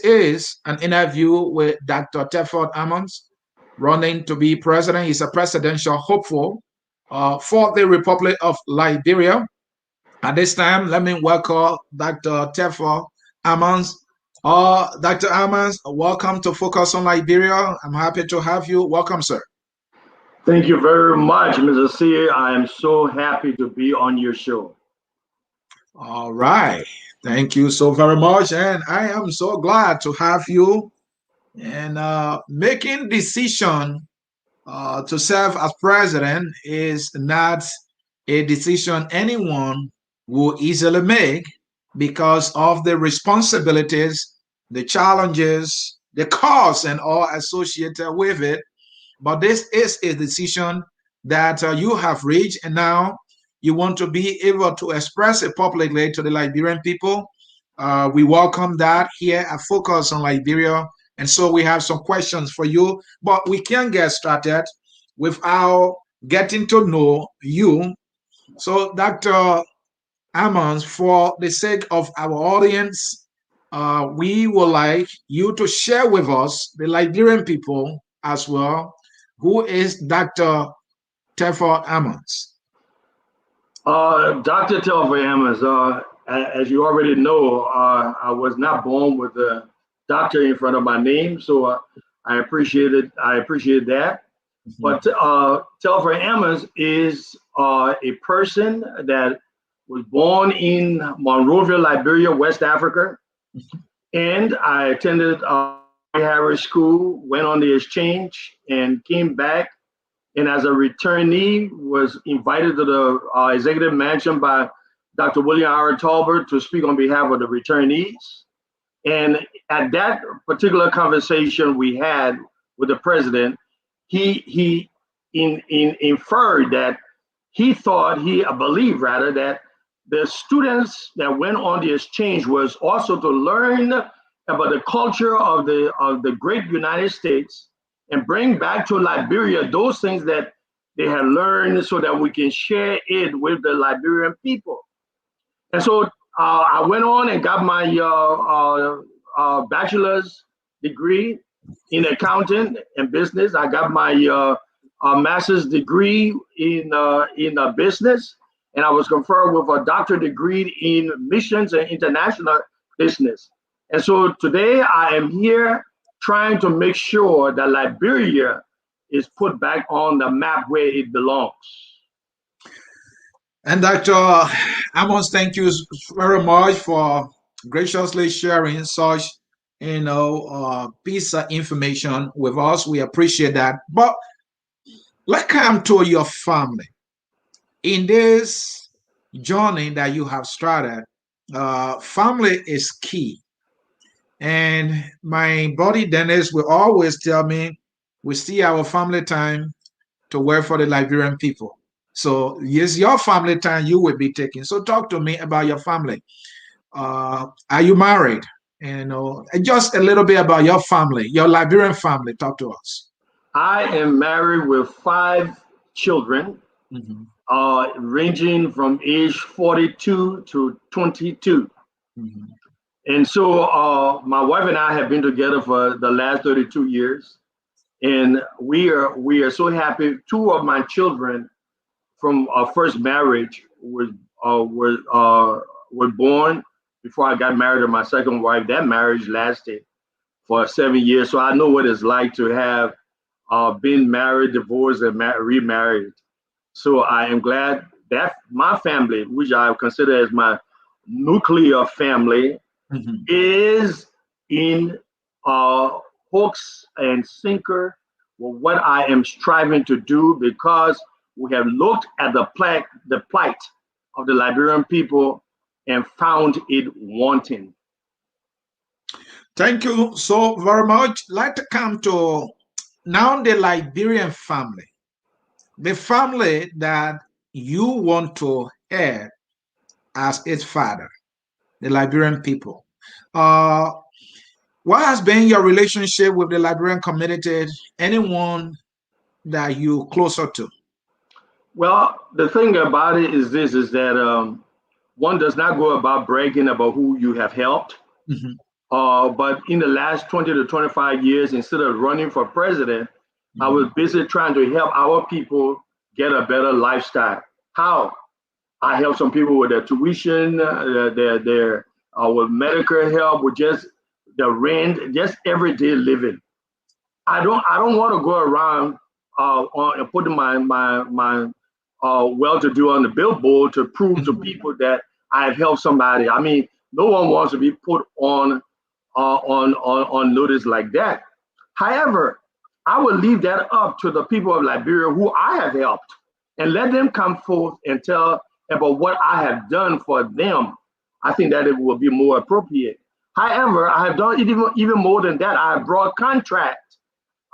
is an interview with Dr. Telford Ammons, running to be president. He's a presidential hopeful for the Republic of Liberia. At this time, let me welcome Dr. Telford Ammons. Dr. Ammons, welcome to Focus on Liberia. I'm happy to have you. Welcome, sir. Thank you very much, Mr. C. I am so happy to be on your show. All right. Thank you so very much. And I am so glad to have you. And making decision to serve as president is not a decision anyone will easily make because of the responsibilities, the challenges, the costs, and all associated with it. But this is a decision that you have reached, and now you want to be able to express it publicly to the Liberian people. We welcome that here at Focus on Liberia. And so we have some questions for you, but we can get started without getting to know you. So, Dr. Ammons, for the sake of our audience, we would like you to share with us, the Liberian people as well, who is Dr. Telford Ammons. Dr. Telford Ammons, as you already know, I was not born with a doctor in front of my name, so I appreciate it. I appreciate that. Mhm. But Telford Ammons is a person that was born in Monrovia, Liberia, West Africa, and I attended Harris School, went on the exchange, and came back. And as a returnee, was invited to the executive mansion by Dr. William R. Talbot to speak on behalf of the returnees. And at that particular conversation we had with the president, he inferred that he thought I believe rather that the students that went on the exchange was also to learn about the culture of the great United States and bring back to Liberia those things that they had learned so that we can share it with the Liberian people. And so I went on and got my bachelor's degree in accounting and business. I got my master's degree in business, and I was conferred with a doctorate degree in missions and international business. And so today I am here trying to make sure that Liberia is put back on the map where it belongs. And Dr. Amos, thank you very much for graciously sharing such, piece of information with us. We appreciate that. But let's come to your family. In this journey that you have started, family is key. And my buddy Dennis will always tell me, we see our family time to work for the Liberian people. So yes, your family time you will be taking. So talk to me about your family. Are you married? And just a little bit about your family, your Liberian family. Talk to us. I am married with 5 children, Mhm, ranging from age 42 to 22. mhm. And so my wife and I have been together for the last 32 years, and we are so happy. 2 of my children from our first marriage were born before I got married to my second wife. That marriage lasted for 7 years, so I know what it's like to have been married, divorced, and remarried. So I am glad that my family, which I consider as my nuclear family, Mhm. is in hooks and sinker with what I am striving to do because we have looked at the plight of the Liberian people and found it wanting. Thank you so very much. Like to come to now the Liberian family, the family that you want to head as its father, the Liberian people. Uh, what has been your relationship with the Liberian community? Anyone that you closer to? Well, the thing about it is is that one does not go about bragging about who you have helped. Mhm, But in the last 20 to 25 years, instead of running for president, I was busy trying to help our people get a better lifestyle. How? I help some people with their tuition, their with medical help, with just the rent, just everyday living. I don't want to go around and putting my well-to-do on the billboard to prove to people that I've helped somebody. I mean, no one wants to be put on notice like that. However, I will leave that up to the people of Liberia who I have helped and let them come forth and tell about what I have done for them. I think that it will be more appropriate. However, I have done even more than that. I have brought contracts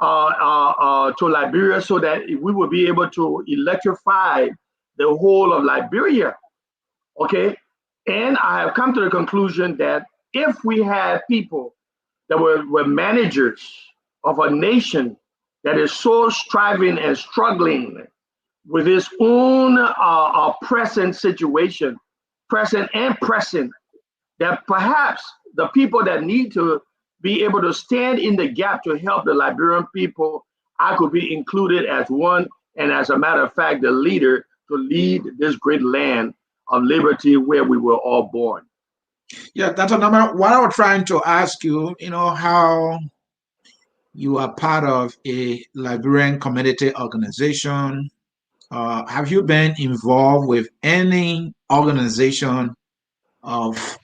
to Liberia so that we will be able to electrify the whole of Liberia. Okay. And I have come to the conclusion that if we had people that were managers of a nation that is so striving and struggling with its own present situation, present and present, that perhaps the people that need to be able to stand in the gap to help the Liberian people, I could be included as one, and as a matter of fact, the leader to lead this great land of liberty where we were all born. Yeah, that's another. What I was trying to ask you, how you are part of a Liberian community organization. Have you been involved with any organization of,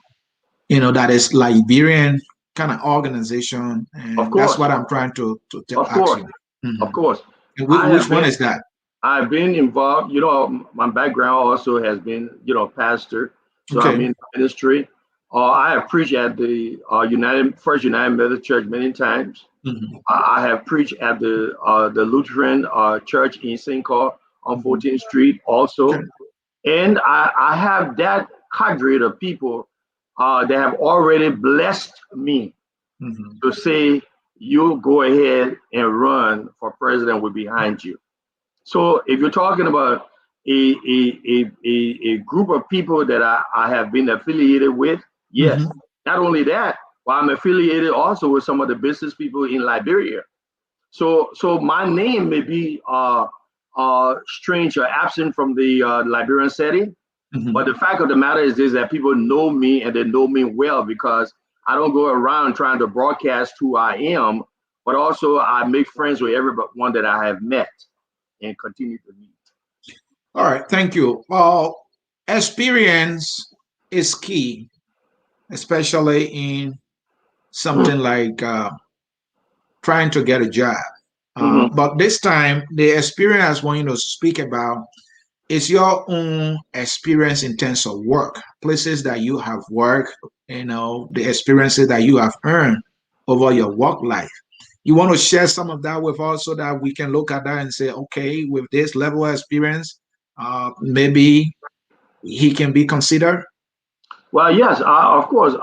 that is Liberian kind of organization? Of And that's course, what I'm trying to of ask course, you. Mhm. of course. And I which have one been is that? I've been involved. My background also has been, pastor. So I'm Okay. in ministry. I have preached at the United Methodist Church many times. Mhm. I have preached at the Lutheran Church in St. Paul on Mhm. 14th Street Okay. also, and I have that cadre of people that have already blessed me Mhm. to say you go ahead and run for president. We're behind you. So if you're talking about a group of people that I have been affiliated with, yes. Mhm. Not only that, but I'm affiliated also with some of the business people in Liberia. So my name may be strange or absent from the Liberian setting, but Mhm. the fact of the matter is this, that people know me and they know me well because I don't go around trying to broadcast who I am, but also I make friends with everyone that I have met and continue to meet. All right. Thank you. Well, experience is key, especially in something like trying to get a job. Mm-hmm. But this time, the experience I want you to speak about is your own experience in terms of work, places that you have worked, the experiences that you have earned over your work life. You want to share some of that with us so that we can look at that and say, okay, with this level of experience, maybe he can be considered. Well, yes, of course.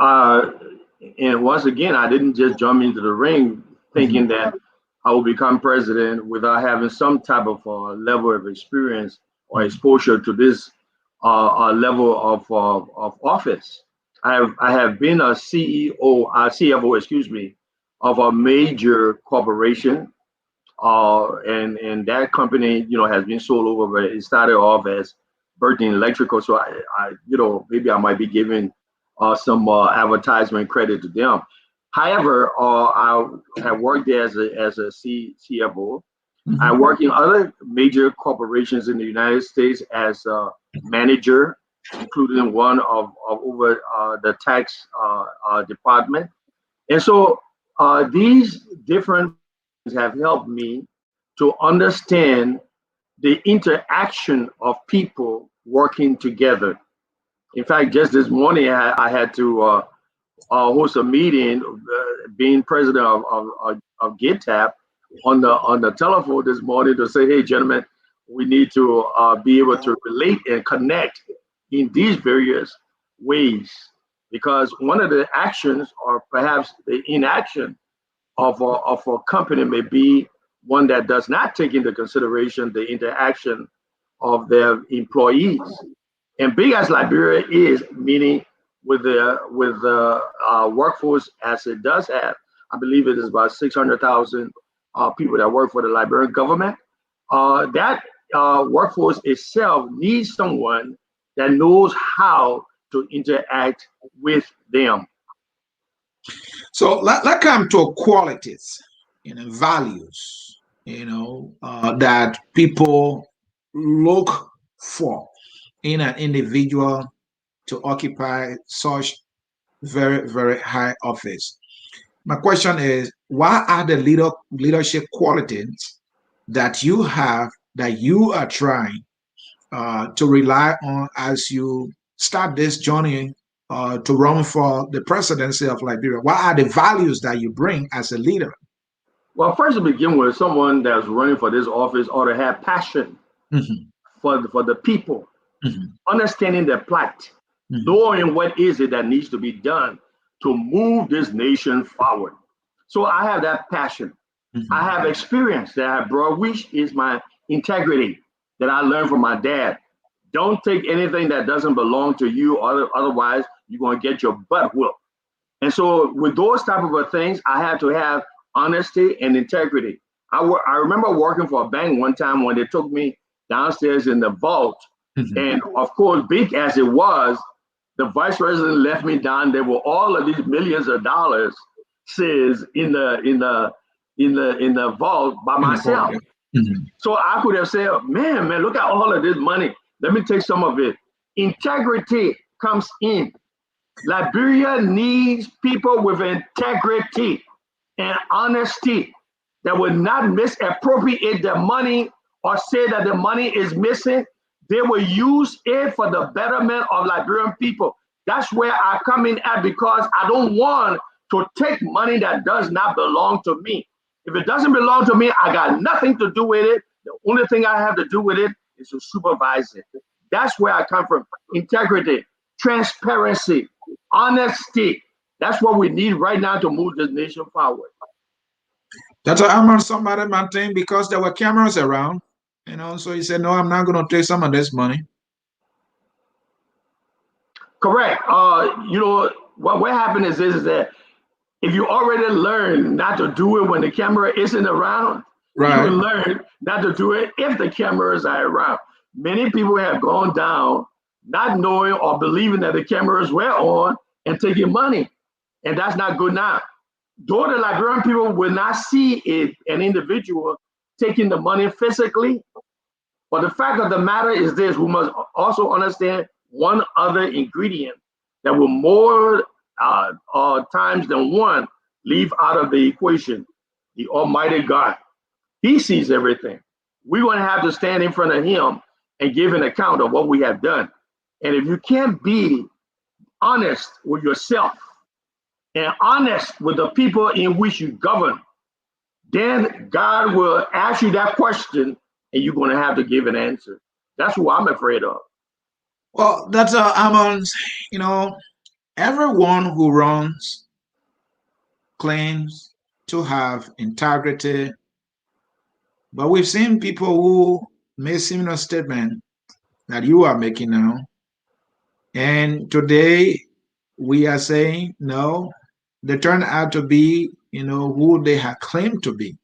And once again, I didn't just jump into the ring Mhm. thinking that I will become president without having some type of level of experience or Mhm. exposure to this level of office. I have been a CEO, CFO, excuse me, of a major corporation, and that company, has been sold over. But it started off as Burton Electrical, so maybe I might be giving some advertisement credit to them. However, I have worked there as a CFO. I Mhm. work in other major corporations in the United States as a manager, including one of over the tax department. And so these different positions have helped me to understand the interaction of people working together. In fact, just this morning, I had to host a meeting, being president of GitTap, on the telephone this morning to say, hey, gentlemen, we need to be able to relate and connect in these various ways. Because one of the actions, or perhaps the inaction of a company, may be one that does not take into consideration the interaction of their employees. And big as Liberia is, meaning with the workforce as it does have. I believe it is about 600,000 people that work for the Liberian government. That workforce itself needs someone that knows how to interact with them. So let come to qualities, values, that people look for in an individual to occupy such very, very high office. My question is, what are the leadership qualities that you have that you are trying to rely on as you start this journey to run for the presidency of Liberia? What are the values that you bring as a leader? Well, first to begin with, someone that's running for this office ought to have passion Mhm, for the people, mhm, understanding their plight, mhm, knowing what is it that needs to be done to move this nation forward. So I have that passion. I mhm. have experience that I brought, which is my integrity that I learned from my dad. Don't take anything that doesn't belong to you, otherwise you're going to get your butt whooped. And so with those type of things, I had to have honesty and integrity. I remember working for a bank one time when they took me downstairs in the vault. Mhm. And of course, big as it was, the vice president left me down there with all of these millions of dollars says in the vault by In the myself. party. Mhm. So I could have said, man, look at all of this money. Let me take some of it. Integrity comes in. Liberia needs people with integrity and honesty that will not misappropriate the money or say that the money is missing. They will use it for the betterment of Liberian people. That's where I come in at because I don't want to take money that does not belong to me. If it doesn't belong to me, I got nothing to do with it. The only thing I have to do with it is to supervise it. That's where I come from. Integrity, transparency, honesty. That's what we need right now to move this nation forward. That's what I'm on somebody maintain because there were cameras around, so he said, no, I'm not going to take some of this money. Correct. What happened is that if you already learn not to do it when the camera isn't around, you will Right. learn not to do it if the cameras are around. Many people have gone down not knowing or believing that the cameras were on and taking money. And that's not good now. Though the Liberian people will not see an individual taking the money physically, but the fact of the matter is this: we must also understand one other ingredient that will more times than one leave out of the equation: the Almighty God. He sees everything. We're going to have to stand in front of Him and give an account of what we have done. And if you can't be honest with yourself and honest with the people in which you govern, then God will ask you that question and you're going to have to give an answer. That's what I'm afraid of. Well, that's Ammons. You know, everyone who runs claims to have integrity, but we've seen people who make similar statement that you are making now. And today we are saying no, they turn out to be, who they have claimed to be.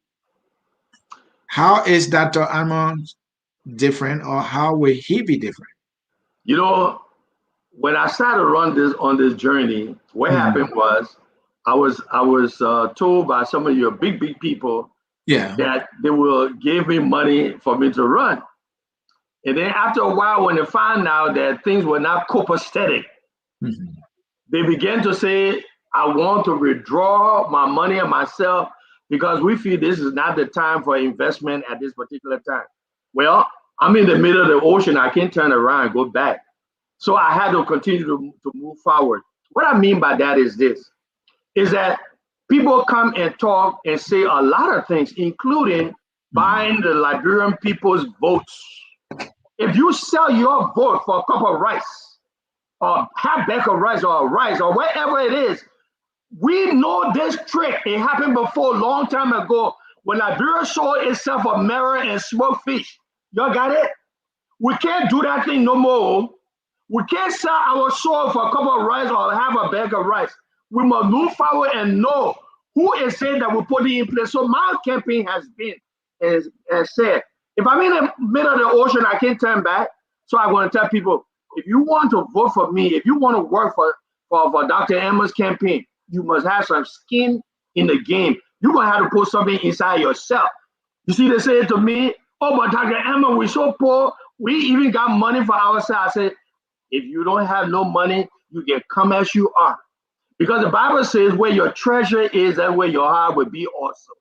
How is Dr. Ammons different, or how will he be different? You know, when I started run this on this journey, what Mhm. happened was I was told by some of your big people Yeah. that they will give me money for me to run. And then after a while, when they found out that things were not copacetic, Mhm. they began to say, I want to withdraw my money and myself because we feel this is not the time for investment at this particular time. Well, I'm in the middle of the ocean. I can't turn around and go back. So I had to continue to move forward. What I mean by that is this, is that people come and talk and say a lot of things, including Mhm. buying the Liberian people's votes. If you sell your vote for a cup of rice, or half bag of rice, or rice, or whatever it is, we know this trick. It happened before a long time ago when Liberia showed itself a mirror and smoked fish. Y'all got it? We can't do that thing no more We can't sell our soul for a cup of rice or have a bag of rice. We must move forward and know who is saying that we put it in place. So my campaign has been, as said, if I'm in the middle of the ocean, I can't turn back. So I want to tell people, if you want to vote for me, if you want to work for Dr. Ammons' campaign, you must have some skin in the game. You're going to have to put something inside yourself. You see, they say to me, oh, but Dr. Ammons, we're so poor. We even got money for ourselves. I said, if you don't have no money, you can come as you are. Because the Bible says where your treasure is, that's where your heart will be also.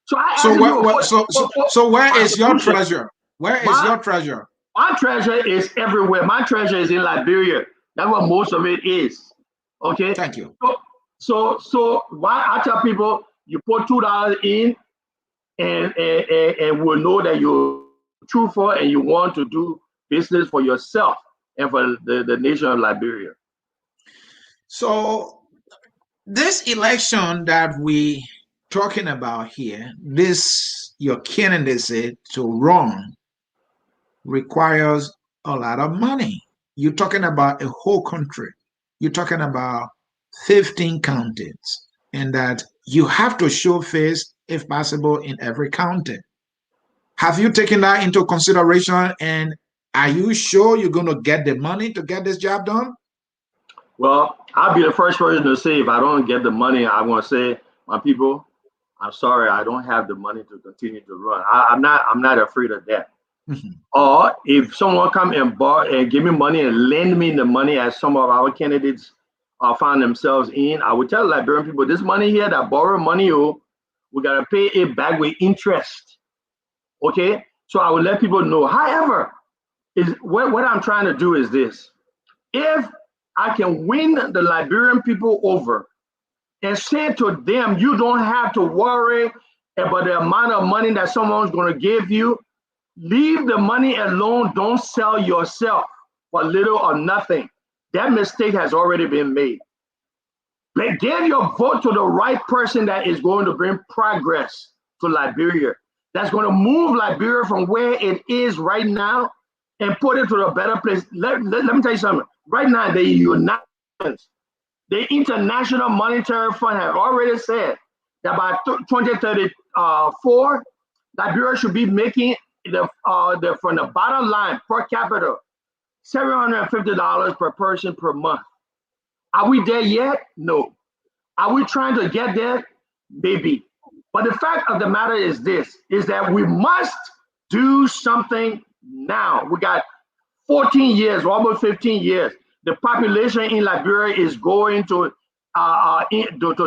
So I ask you, so where is your treasure? Where is your treasure? My treasure is everywhere. My treasure is in Liberia. That's what most of it is. Okay. Thank you. So why I tell people you put $2 in and we'll know that you're truthful and you want to do business for yourself and for the nation of Liberia. So this election that we talking about here, this your candidacy to run requires a lot of money. You're talking about a whole country. You're talking about 15 counties, and that you have to show face, if possible, in every county. Have you taken that into consideration? And are you sure you're going to get the money to get this job done? Well, I'll be the first person to say if I don't get the money, I want to say, my people, I'm sorry, I don't have the money to continue to run. I'm not afraid of that. Mhm. Or if someone come and borrow and give me money and lend me the money, as some of our candidates find themselves in, I would tell Liberian people, this money here that borrow money, we gotta pay it back with interest. Okay, so I would let people know. However, is what I'm trying to do is this: if I can win the Liberian people over and say to them, you don't have to worry about the amount of money that someone's going to give you. Leave the money alone. Don't sell yourself for little or nothing. That mistake has already been made. But give your vote to the right person that is going to bring progress to Liberia, that's going to move Liberia from where it is right now and put it to a better place. Let me tell you something. Right now, the United Nations, the International Monetary Fund have already said that by 2034, Liberia should be making from the bottom line per capita $750 per person per month. Are we there yet? No. Are we trying to get there? Maybe. But the fact of the matter is this, is that we must do something now. We got 14 years, almost 15 years. The population in Liberia is going to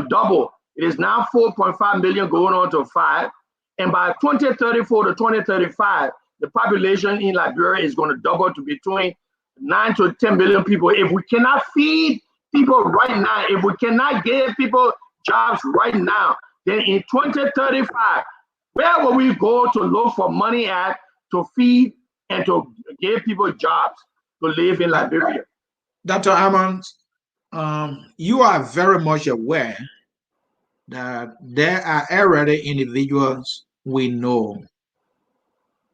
double. It is now 4.5 million going on to 5. And by 2034 to 2035, the population in Liberia is going to double to between 9 to 10 million people. If we cannot feed people right now, if we cannot give people jobs right now, then in 2035, where will we go to look for money at to feed and to give people jobs to live in Liberia? Dr. Ammons, you are very much aware that there are already individuals we know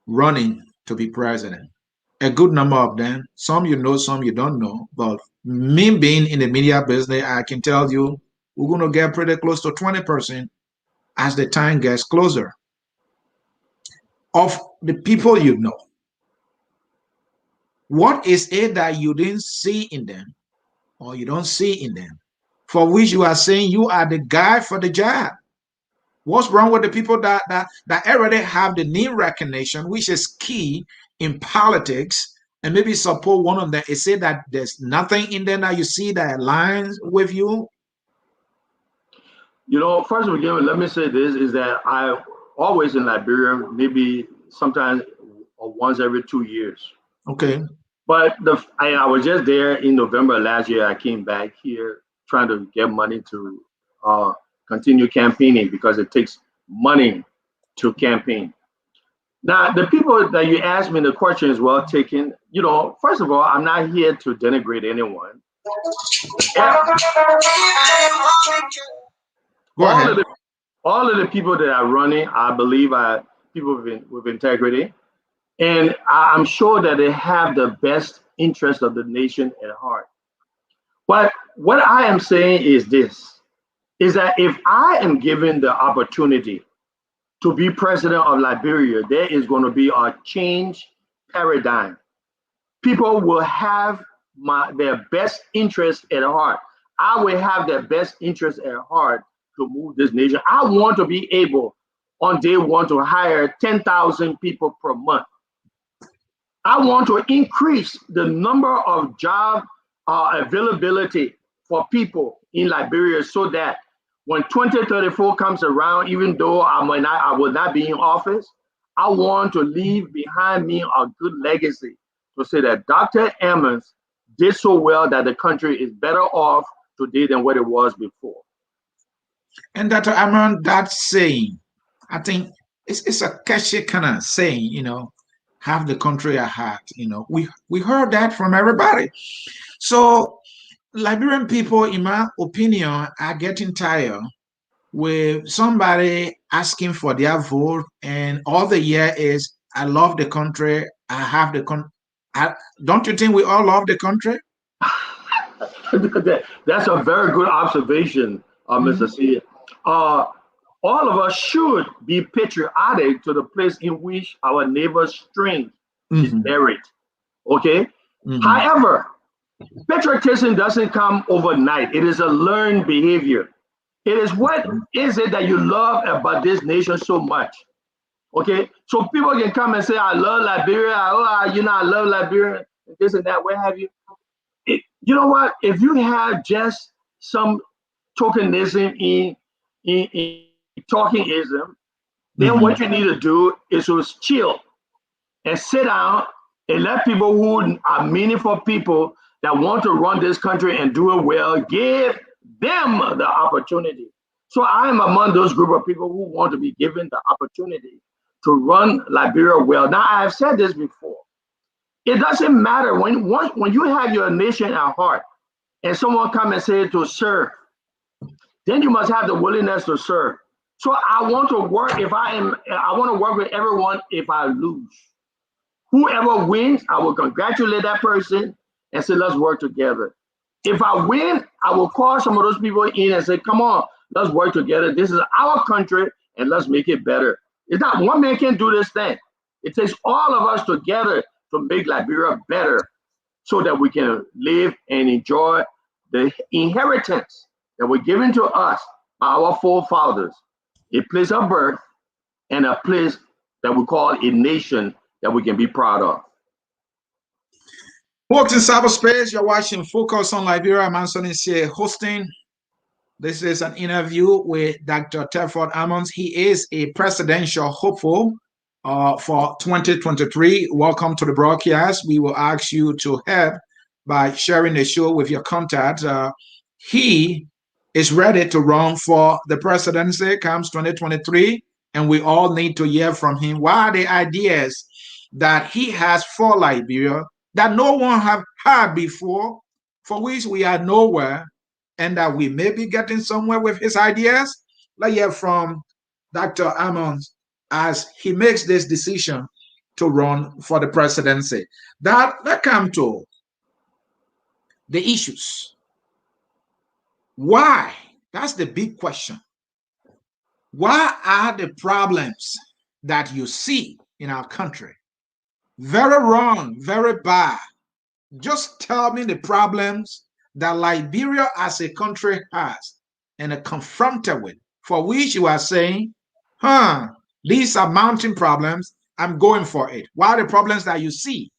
running to be president. A good number of them, some you know, some you don't know. But me being in the media business, I can tell you we're going to get pretty close to 20% as the time gets closer of the people you know. What is it that you didn't see in them or you don't see in them for which you are saying you are the guy for the job? What's wrong with the people that already have the name recognition, which is key in politics, and maybe support one of them? Is it that there's nothing in there that you see that aligns with you? You know, first of all, let me say this, is that I always in Liberia, maybe sometimes once every 2 years. Okay. But I was just there in November last year. I came back here trying to get money to continue campaigning because it takes money to campaign. Now, the people that you asked me the question is well taken. You know, first of all, I'm not here to denigrate anyone. Go All ahead. of the all of the people that are running, I believe, are people with integrity, and I'm sure that they have the best interest of the nation at heart. But what I am saying is this, is that if I am given the opportunity to be president of Liberia, there is going to be a change paradigm. People will have their best interest at heart. I will have their best interest at heart to move this nation. I want to be able on day one to hire 10,000 people per month. I want to increase the number of job availability for people in Liberia so that when 2034 comes around, even though I will not be in office, I want to leave behind me a good legacy to say that Dr. Ammons did so well that the country is better off today than what it was before. And Dr. Ammons, that saying, I think it's a catchy kind of saying, have the country at heart. We heard that from everybody. So Liberian people, in my opinion, are getting tired with somebody asking for their vote, and all the year is, I love the country, I have the country. Don't you think we all love the country? That's a very good observation, Mr. Mhm. C. Uh, all of us should be patriotic to the place in which our neighbor's strength is Mhm. buried. Okay? Mhm. However, patriotism doesn't come overnight. It is a learned behavior. It is what is it that you love about this nation so much? Okay? So people can come and say, I love Liberia. I love Liberia, this and that, what have you. You know what? If you have just some tokenism in talkingism, then what Mhm. you need to do is to chill and sit down and let people who are meaningful people that want to run this country and do it well, give them the opportunity. So I am among those group of people who want to be given the opportunity to run Liberia well. Now I have said this before. It doesn't matter when you have your nation at heart and someone come and say to serve, then you must have the willingness to serve. So I want to work I want to work with everyone if I lose. Whoever wins, I will congratulate that person and say, let's work together. If I win, I will call some of those people in and say, come on, let's work together. This is our country and let's make it better. It's not one man can do this thing. It takes all of us together to make Liberia better so that we can live and enjoy the inheritance that were given to us by our forefathers, a place of birth and a place that we call a nation that we can be proud of. Folks in cyberspace, you're watching Focus on Liberia. I'm Anthony here hosting. This is an interview with Dr. Telford Ammons. He is a presidential hopeful for 2023. Welcome to the broadcast. We will ask you to help by sharing the show with your contact. He is ready to run for the presidency comes 2023, and we all need to hear from him. What are the ideas that he has for Liberia that no one have heard before, for which we are nowhere, and that we may be getting somewhere with his ideas? Let's hear from Dr. Ammons as he makes this decision to run for the presidency. That let come to the issues. Why? That's the big question. What are the problems that you see in our country? Very wrong, very bad. Just tell me the problems that Liberia as a country has and are confronted with, for which you are saying, these are mounting problems. I'm going for it. What are the problems that you see?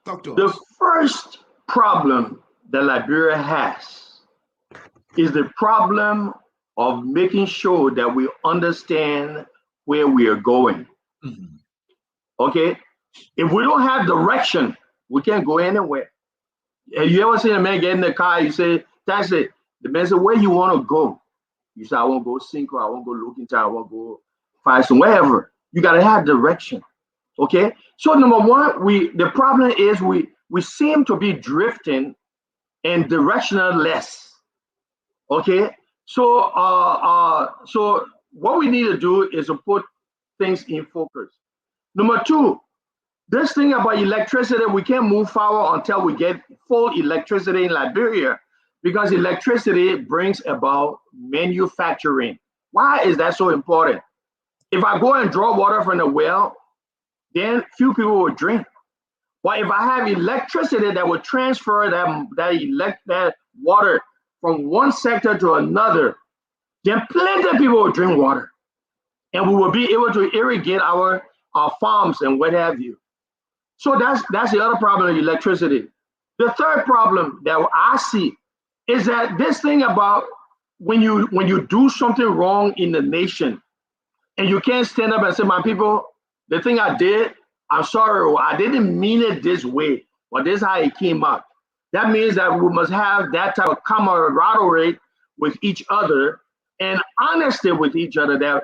Talk to The us. first problem that Liberia has is the problem of making sure that we understand where we are going. Mhm. Okay? If we don't have direction, we can't go anywhere. Have you ever seen a man get in the car? You say, that's it. The man said, where you want to go? You say, I want to go Cinco, I want to go looking town, I want to go Five, wherever. You got to have direction. Okay? So number one, the problem is we seem to be drifting and directionless. Okay? So what we need to do is to put things in focus. Number two, This thing about electricity, we can't move forward until we get full electricity in Liberia, because electricity brings about manufacturing. Why is that so important? If I go and draw water from the well, then few people will drink. But if I have electricity that will transfer that water from one sector to another, then plenty of people will drink water, and we will be able to irrigate our farms and what have you. So that's the other problem with electricity. The third problem that I see is that this thing about when you do something wrong in the nation, and you can't stand up and say, my people, the thing I did, I'm sorry, I didn't mean it this way, but this is how it came out. That means that we must have that type of camaraderie with each other and honesty with each other. That,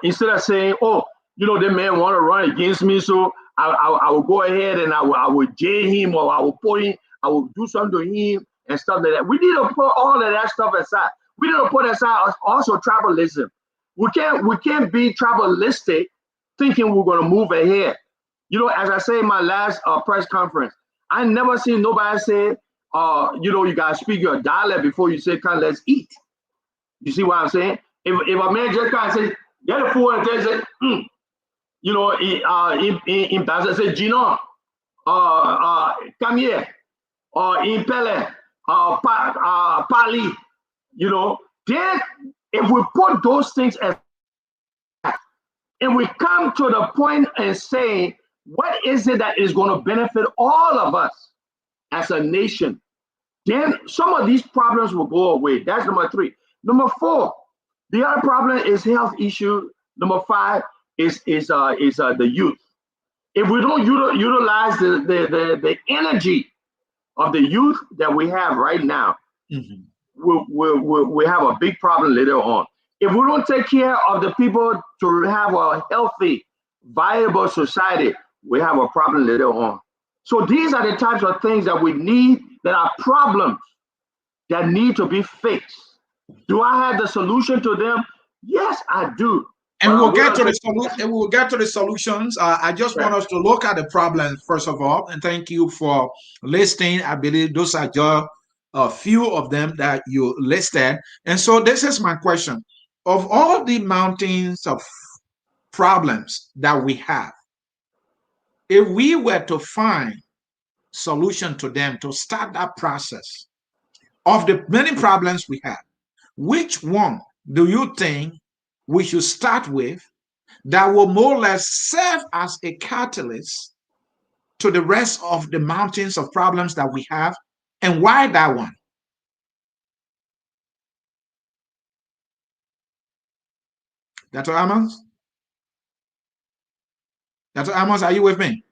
instead of saying, oh, the man want to run against me, so I will go ahead and I will jail him, or I will do something to him and stuff like that. We need to put all of that stuff aside. We need to put aside also tribalism. We can't be tribalistic thinking we're going to move ahead. As I say in my last press conference, I never seen nobody say, you got to speak your dialect before you say, "Come, let's eat." You see what I'm saying? If a man just kind of say, "Get the food," and they say, in Basel, say, "Gino, come here," or in Pele, Pali, then if we put those things and we come to the point and say, what is it that is going to benefit all of us as a nation, then some of these problems will go away. That's number three. Number four, the other problem is health issue. Number five is the youth. If we don't utilize the energy of the youth that we have right now, Mhm. we have a big problem later on. If we don't take care of the people to have a healthy, viable society, we have a problem later on. So these are the types of things that we need, that are problems that need to be fixed. Do I have the solution to them? Yes, I do. But And I'm we'll get willing to the to. solution. And we'll get to the solutions. I just want Right. us to look at the problems first of all, and thank you for listing. I believe those are just a few of them that you listed. And so this is my question: of all the mountains of problems that we have, if we were to find solution to them to start that process of the many problems we have, which one do you think we should start with that will more or less serve as a catalyst to the rest of the mountains of problems that we have? And why that one? Dr. Ammons? Dr. Ammons, are you with me?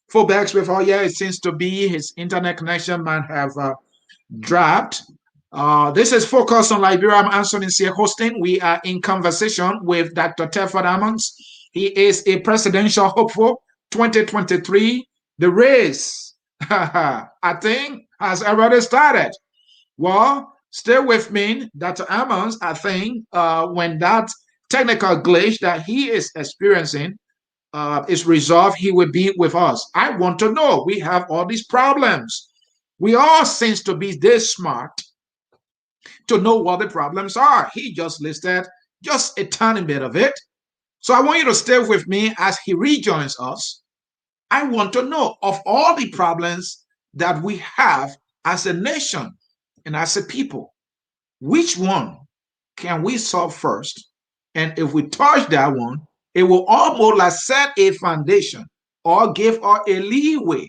Full backs with, oh yeah, it seems to be his internet connection might have dropped. This is Focus on Liberia. I'm Anthony here hosting. We are in conversation with Dr. Telford Ammons. He is a presidential hopeful 2023. The race, I think, has already started. Well, stay with me, Dr. Ammons. I think when that technical glitch that he is experiencing is resolved, he will be with us. I want to know. We have all these problems. We all seems to be this smart to know what the problems are. He just listed just a tiny bit of it. So I want you to stay with me as he rejoins us. I want to know, of all the problems that we have as a nation and as a people, which one can we solve first? And if we touch that one, it will almost like set a foundation or give us a leeway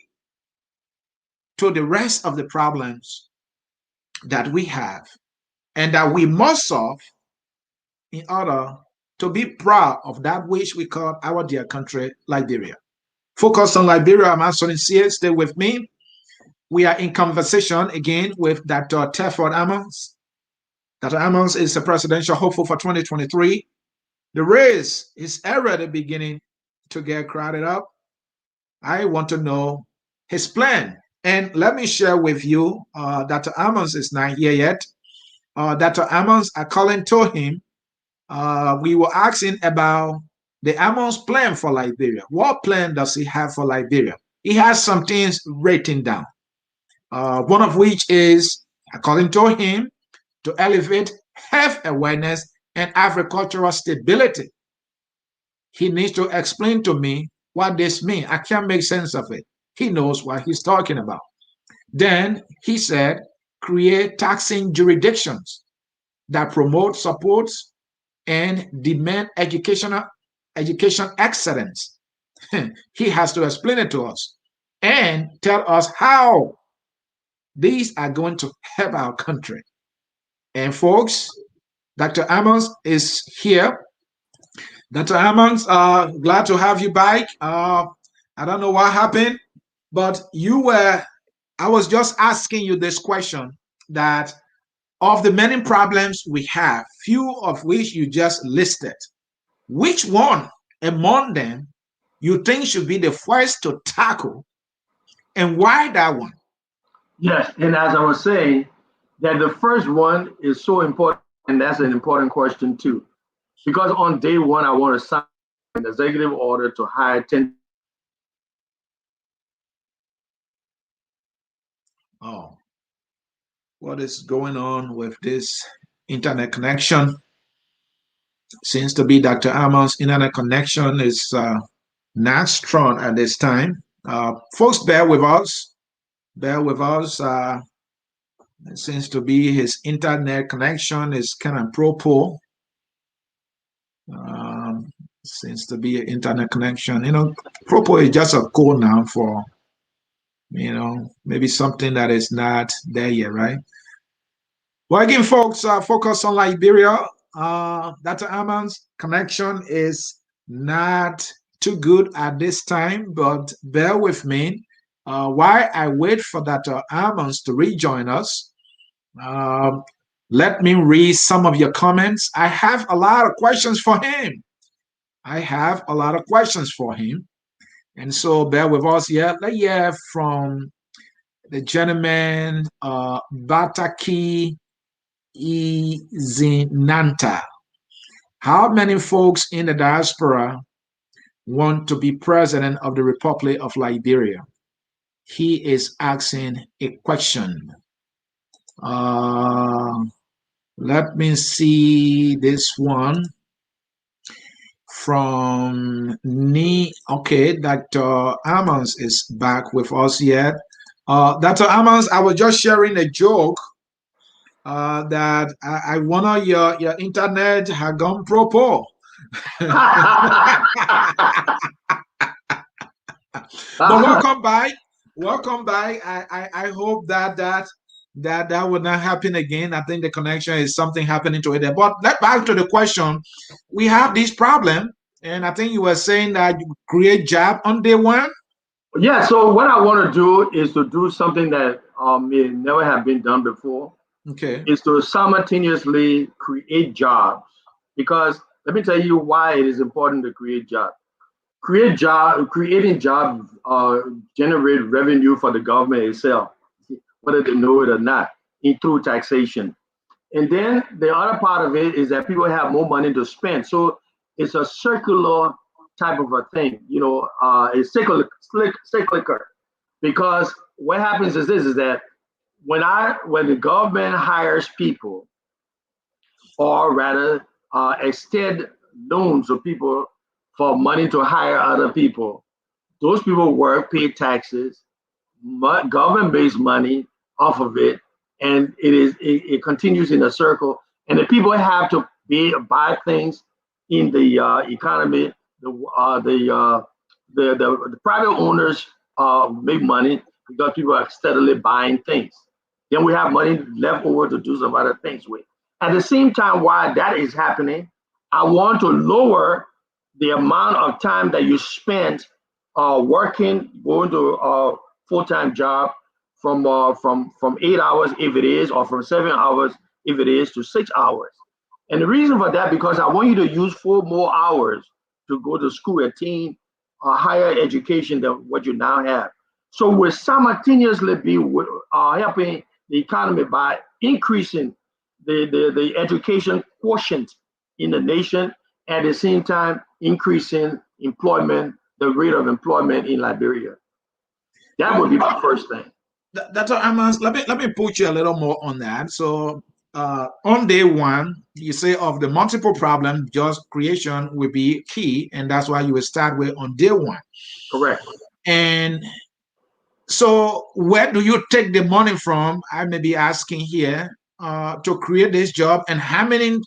to the rest of the problems that we have and that we must solve in order to be proud of that which we call our dear country, Liberia. Focus on Liberia. I'm Anthony here. Stay with me. We are in conversation again with Dr. Telford Ammons. Dr. Ammons is a presidential hopeful for 2023. The race is already beginning to get crowded up. I want to know his plan. And let me share with you, Dr. Ammons is not here yet. Dr. Ammons, according to him, we were asking about the Ammons plan for Liberia. What plan does he have for Liberia? He has some things written down, one of which is, according to him, to elevate health awareness and agricultural stability. He needs to explain to me what this means. I can't make sense of it. He knows what he's talking about. Then he said, create taxing jurisdictions that promote, supports, and demand education excellence. He has to explain it to us and tell us how these are going to help our country. And folks, Dr. Ammons is here. Dr. Ammons, glad to have you back. I don't know what happened, but I was just asking you this question that of the many problems we have, few of which you just listed, which one among them you think should be the first to tackle, and why that one? Yes, and as I was saying, that the first one is so important, and that's an important question too. Because on day one, I want to sign an executive order to hire 10. Oh, what is going on with this internet connection? Seems to be Dr. Amon's internet connection is not strong at this time. Folks, bear with us. Bear with us. It seems to be his internet connection is kind of pro. Seems to be an internet connection. Propo is just a code now for, maybe something that is not there yet, right? Well, again, folks, focus on Liberia. Dr. Amon's connection is not too good at this time, but bear with me while I wait for Dr. Ammons to rejoin us. Um, Let me read some of your comments. I have a lot of questions for him. I have a lot of questions for him. And so bear with us here. Let's hear from the gentleman, Bataki Izinanta. How many folks in the diaspora want to be president of the Republic of Liberia? He is asking a question. Uh, Let me see this one from Ni. Okay, Dr. Ammons is back with us yet. Dr. Ammons, I was just sharing a joke that I wonder your internet had gone propo. But welcome back. Welcome back. I hope that would not happen again. I think the connection is something happening to it there. But let back to the question. We have this problem, and I think you were saying that you create job on day one. Yeah, so what I want to do is to do something that may never have been done before, Okay. is to simultaneously create jobs. Because let me tell you why it is important to create jobs. Creating jobs generate revenue for the government itself, whether they know it or not, through taxation. And then the other part of it is that people have more money to spend. So it's a circular type of a thing, it's cyclical. Because what happens is this, is that when the government hires people, or rather extend loans to people for money to hire other people, those people work, pay taxes, government-based money off of it, and it continues in a circle. And the people have to buy things in the economy. The private owners make money because people are steadily buying things. Then we have money left over to do some other things with. At the same time, while that is happening, I want to lower the amount of time that you spend working, going to a full-time job from 8 hours if it is, or from 7 hours if it is, to 6 hours. And the reason for that, because I want you to use 4 more hours to go to school, attain a higher education than what you now have. So we're simultaneously be helping the economy by increasing the education quotient in the nation, at the same time increasing employment, the rate of employment in Liberia. That Well, would be my first thing. Dr. Ammons, let me put you a little more on that. So, on day one, you say of the multiple problems, just creation will be key, and that's why you will start with on day one. Correct. And so, where do you take the money from? I may be asking here to create this job, and how many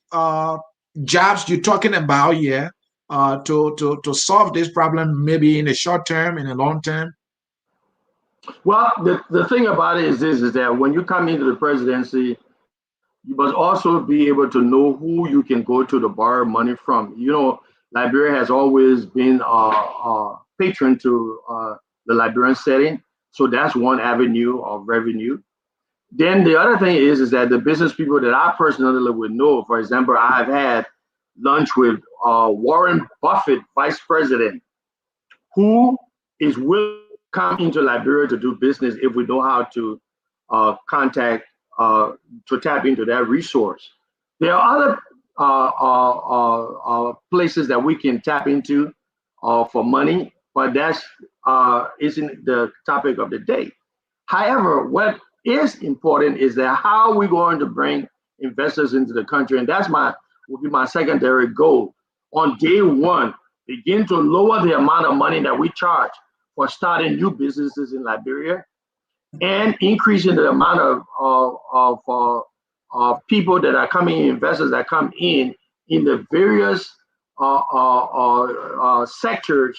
jobs you talking about here to solve this problem, maybe in the short term, in the long term. Well, the thing about it is this, is that when you come into the presidency, you must also be able to know who you can go to borrow money from. Liberia has always been patron to the Liberian setting, so that's one avenue of revenue. Then the other thing is that the business people that I personally would know, for example, I've had lunch with Warren Buffett, vice president, who is willing to come into Liberia to do business if we know how to contact, to tap into that resource. There are other places that we can tap into for money, but that's isn't the topic of the day. However, what is important is that how we're going to bring investors into the country, and that's my will be my secondary goal. On day one, begin to lower the amount of money that we charge for starting new businesses in Liberia, and increasing the amount of people that are coming, investors that come in the various sectors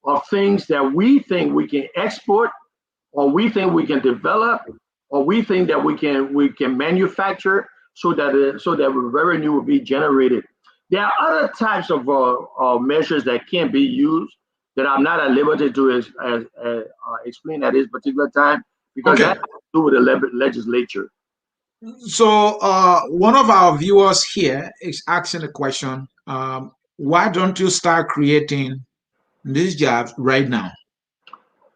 of things that we think we can export, or we think we can develop, or we think that we can manufacture, so that revenue will be generated. There are other types of measures that can be used that I'm not at liberty to explain at this particular time, because that Okay. has to do with the legislature. So, one of our viewers here is asking a question. Why don't you start creating these jobs right now?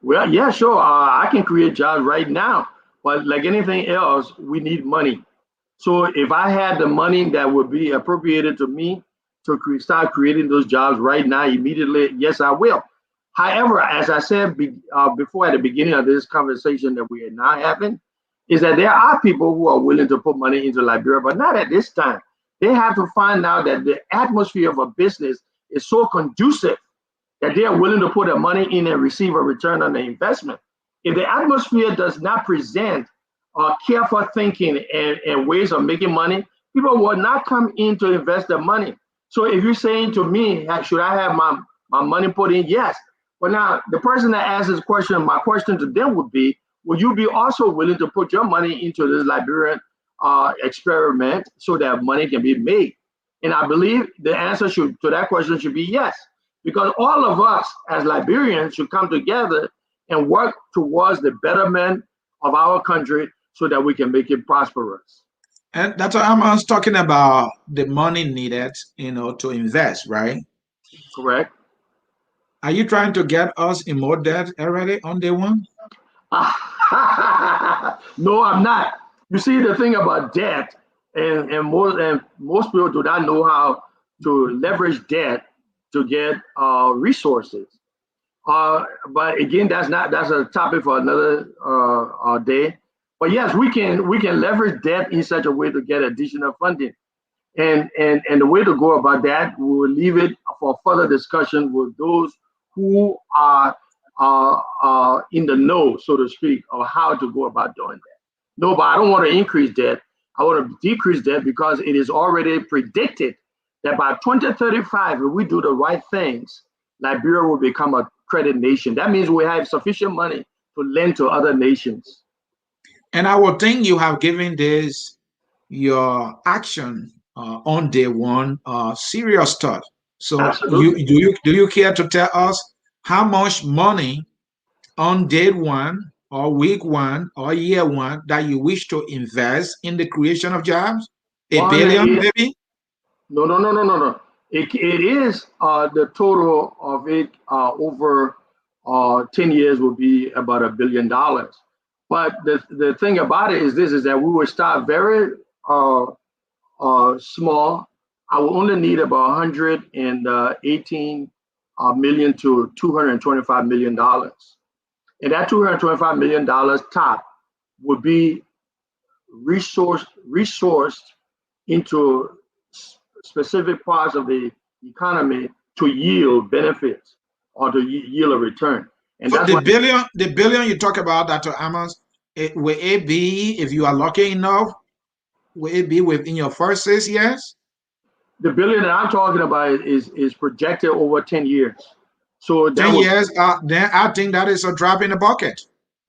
Well, yeah, sure. I can create jobs right now, but like anything else, we need money. So if I had the money that would be appropriated to me to start creating those jobs right now, immediately, yes, I will. However, as I said before at the beginning of this conversation that we are now having, is that there are people who are willing to put money into Liberia, but not at this time. They have to find out that the atmosphere of a business is so conducive that they are willing to put their money in and receive a return on the investment. If the atmosphere does not present careful thinking and ways of making money, people will not come in to invest their money. So if you're saying to me, should I have my money put in? Yes. But now the person that asks this question, my question to them would be, will you be also willing to put your money into this Liberian experiment so that money can be made? And I believe the answer to that question should be yes, because all of us as Liberians should come together and work towards the betterment of our country so that we can make it prosperous. And that's what I was talking about the money needed, to invest, right? Correct? Are you trying to get us in more debt already on day one? No, I'm not. You see, the thing about debt, and most people do not know how to leverage debt to get resources. But again, that's a topic for another day. But yes, we can leverage debt in such a way to get additional funding. And the way to go about that, we will leave it for further discussion with those who are in the know, so to speak, of how to go about doing that. No, but I don't want to increase debt. I want to decrease debt because it is already predicted that by 2035, if we do the right things, Liberia will become a credit nation. That means we have sufficient money to lend to other nations. And I would think you have given this your action on day one serious thought. So you Absolutely. do you care to tell us how much money on day one or week one or year one that you wish to invest in the creation of jobs? A billion, 180. maybe? No, no, no, no, no, no. It is the total of it over 10 years will be about $1 billion. But the thing about it is this, is that we will start very small. I will only need about 118 million to 225 million dollars, and that 225 million dollars top would be resourced into specific parts of the economy to yield benefits or to yield a return. And So that's why the billion you talk about, Dr. Ammons, will it be, if you are lucky enough, will it be within your first 6 years? the billion that I'm talking about is projected over 10 years. So that 10 would years, then I think that is a drop in the bucket.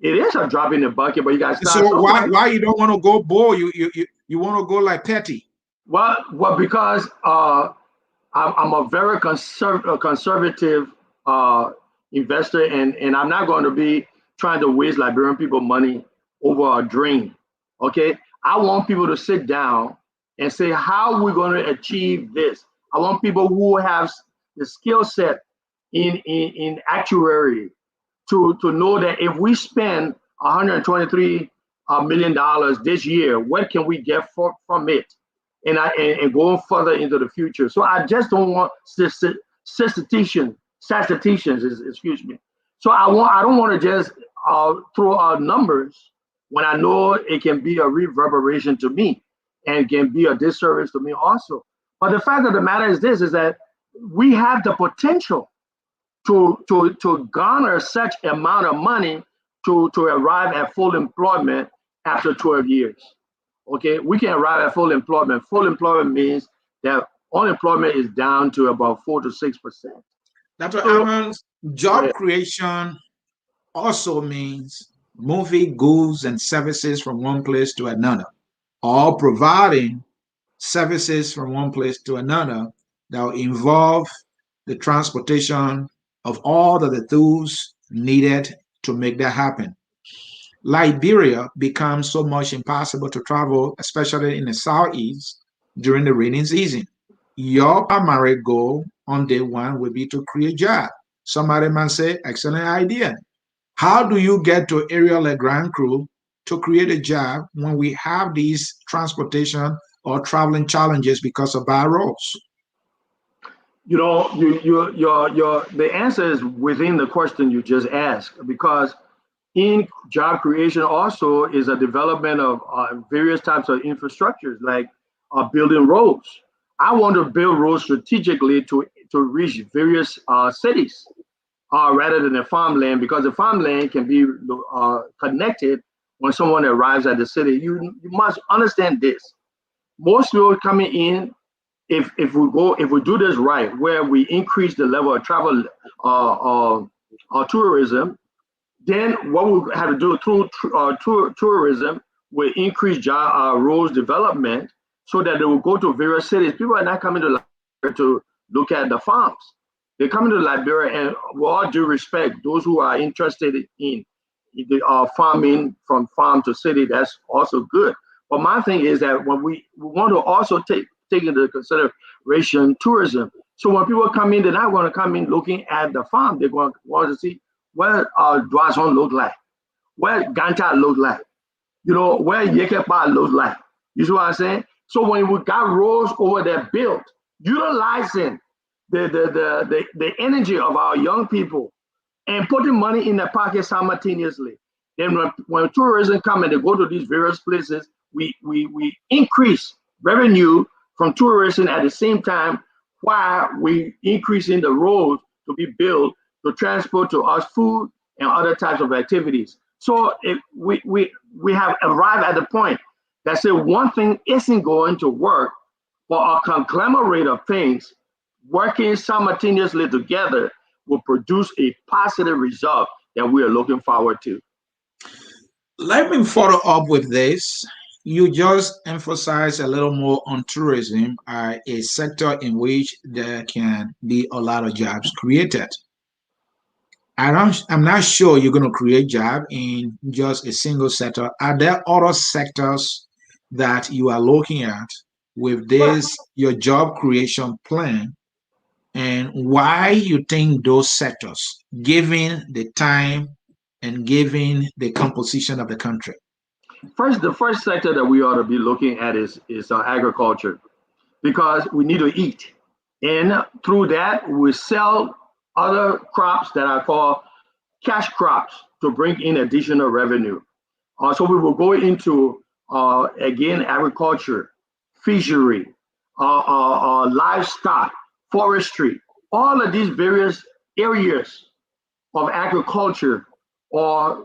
it is a drop in the bucket, but you got to start So why somewhere. why you don't want to go bold? You want to go like petty. Well, because I'm a very conservative uh, investor, and I'm not going to be trying to waste Liberian people money over a dream. Okay, I want people to sit down and say, how are we going to achieve this? I want people who have the skill set in actuary to know that if we spend 123 million dollars this year, what can we get from it? And going further into the future. So I just don't want statisticians, excuse me. So I don't want to just throw out numbers when I know it can be a reverberation to me and can be a disservice to me also. But the fact of the matter is this: is that we have the potential to garner such amount of money to arrive at full employment after 12 years. Okay, we can arrive at full employment. Full employment means that unemployment is down to about 4 to 6%. That's what So happens. go Job ahead. creation also means moving goods and services from one place to another, or providing services from one place to another that will involve the transportation of all of the tools needed to make that happen. Liberia becomes so much impossible to travel, especially in the southeast during the rainy season. Your primary goal on day one will be to create jobs. Somebody might say, excellent idea. How do you get to Area Le Grand Cru to create a job when we have these transportation or traveling challenges because of bad roads? You know, your the answer is within the question you just asked, because in job creation also is a development of various types of infrastructures like building roads. I want to build roads strategically to reach various cities rather than the farmland, because the farmland can be connected when someone arrives at the city. You must understand this. Most people coming in, if we do this right, where we increase the level of travel tourism, then what we have to do through tourism will increase roads development so that they will go to various cities. People are not coming to Liberia to look at the farms. They're coming to Liberia, and with all due respect, those who are interested in the farming from farm to city, that's also good. But my thing is that when we want to also take into consideration tourism. So when people come in, they're not going to come in looking at the farm. They're going to want to see what Dwazon look like, what Ganta look like, where Yekepa look like. You see what I'm saying? So when we got roads over there built, utilizing the energy of our young people and putting money in their pocket simultaneously, then when tourism come and they go to these various places, we increase revenue from tourism at the same time while we increasing the roads to be built to transport to us food and other types of activities. So we have arrived at the point that say one thing isn't going to work, but a conglomerate of things working simultaneously together will produce a positive result that we are looking forward to. Let me follow up with this. You just emphasize a little more on tourism, a sector in which there can be a lot of jobs created. I'm not sure you're going to create job in just a single sector. Are there other sectors that you are looking at with Well, this, your job creation plan, and why you think those sectors, given the time and given the composition of the country? the first sector that we ought to be looking at is agriculture. because we need to eat. And through that, we sell other crops that are called cash crops to bring in additional revenue. So we will go into, again, agriculture, fishery, livestock, forestry, all of these various areas of agriculture or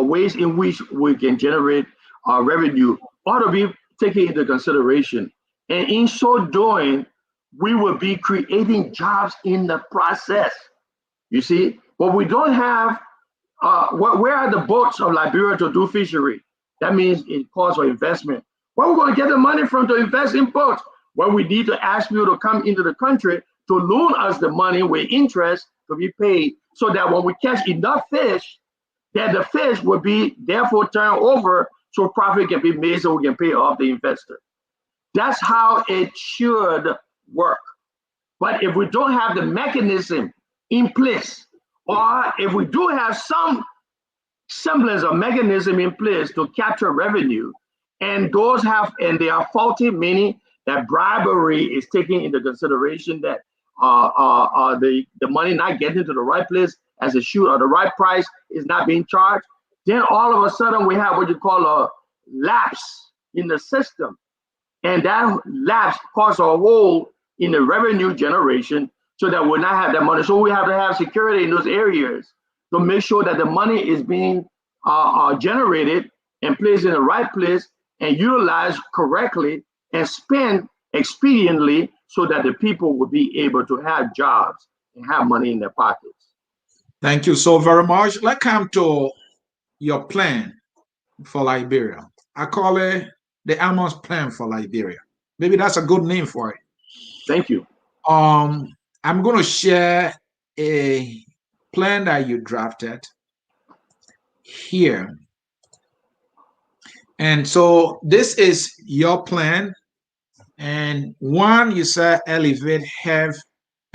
ways in which we can generate revenue ought to be taken into consideration. And in so doing, we will be creating jobs in the process. You see, but we don't have, where are the boats of Liberia to do fishery? That means it calls for investment. Where are we going to get the money from to invest in boats? Well, we need to ask people to come into the country to loan us the money with interest to be paid, so that when we catch enough fish, that the fish will be therefore turned over so profit can be made so we can pay off the investor. That's how it should work. But if we don't have the mechanism in place, or if we do have some semblance of mechanism in place to capture revenue, and they are faulty, meaning that bribery is taken into consideration, that the money not getting to the right place as it should, or the right price is not being charged, then all of a sudden we have what you call a lapse in the system. And that lapse causes a hole in the revenue generation, so that we'll not have that money. So we have to have security in those areas to make sure that the money is being generated and placed in the right place and utilized correctly and spent expediently, so that the people will be able to have jobs and have money in their pockets. Thank you so very much. Let's come to your plan for Liberia. I call it the Ammons plan for Liberia. Maybe that's a good name for it. Thank you. I'm going to share a plan that you drafted here. And so this is your plan. And one, you said elevate health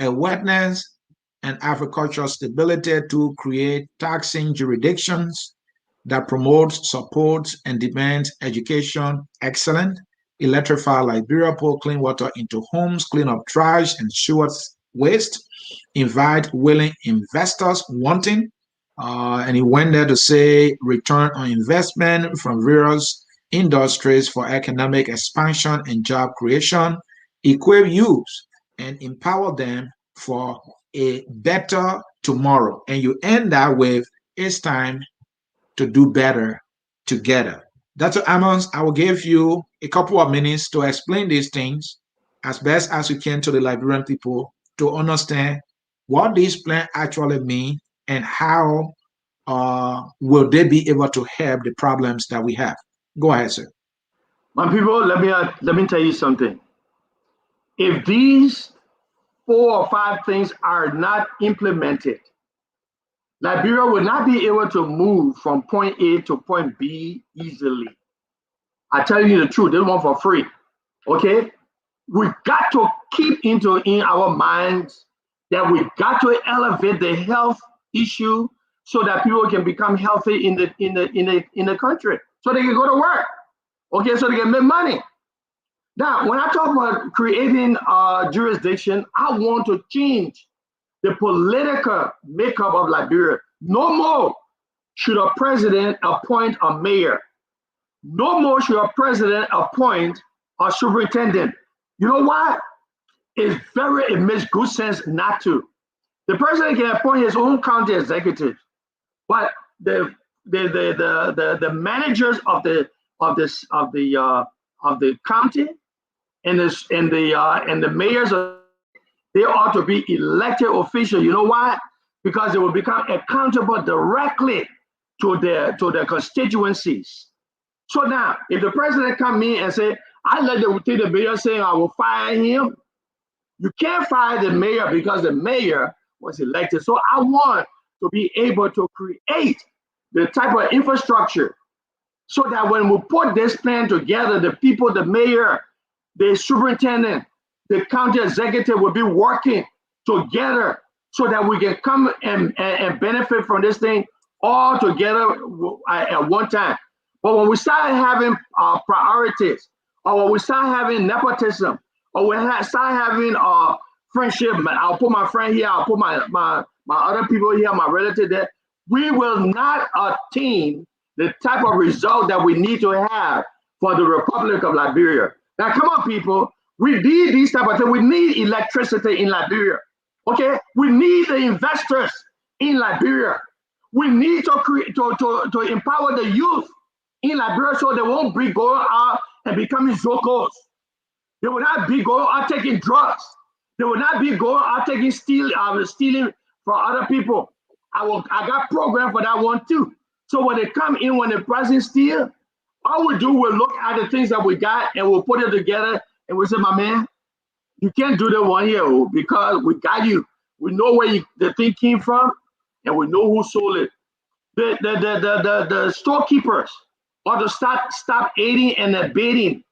awareness and agricultural stability to create taxing jurisdictions that promote, support, and demand education excellent, electrify Liberia, pour clean water into homes, clean up trash and sewage waste, invite willing investors wanting, and he went there to say return on investment from various industries for economic expansion and job creation, equip youth and empower them for a better tomorrow. And you end that with it's time to do better together. Dr. Ammons, I will give you a couple of minutes to explain these things as best as you can to the Liberian people to understand what these plans actually mean and how will they be able to help the problems that we have. Go ahead, sir. My people, let me tell you something. If these 4 or 5 things are not implemented, Liberia will not be able to move from point A to point B easily. I tell you the truth, they want for free. Okay? We got to keep in our minds that we got to elevate the health issue so that people can become healthy in the country, so they can go to work. Okay, so they can make money. Now, when I talk about creating a jurisdiction, I want to change the political makeup of Liberia. No more should a president appoint a mayor. No more should a president appoint a superintendent. You know why? It makes good sense not to. The president can appoint his own county executive, but the managers of the county and the mayors, they ought to be elected officials. You know why? Because they will become accountable directly to their constituencies. So now, if the president come in and say, I let the mayor say I will fire him, you can't fire the mayor because the mayor was elected. So I want to be able to create the type of infrastructure so that when we put this plan together, the people, the mayor, the superintendent, the county executive will be working together so that we can come and benefit from this thing all together at one time. But when we start having priorities, or when we start having nepotism, or we start having friendship. I'll put my friend here. I'll put my other people here, my relative there. We will not attain the type of result that we need to have for the Republic of Liberia. Now, come on, people. We need these type of things. We need electricity in Liberia. Okay, we need the investors in Liberia. We need to create to empower the youth in Liberia so they won't be going out and becoming zocos. They will not be going out taking drugs. They will not be going out taking stealing from other people. I got program for that one too. So when they come in, when the president steal, all we do, we'll look at the things that we got and we'll put it together and we'll say, my man, you can't do that one here because we got you. We know where the thing came from and we know who sold it. The storekeepers ought to stop aiding and abetting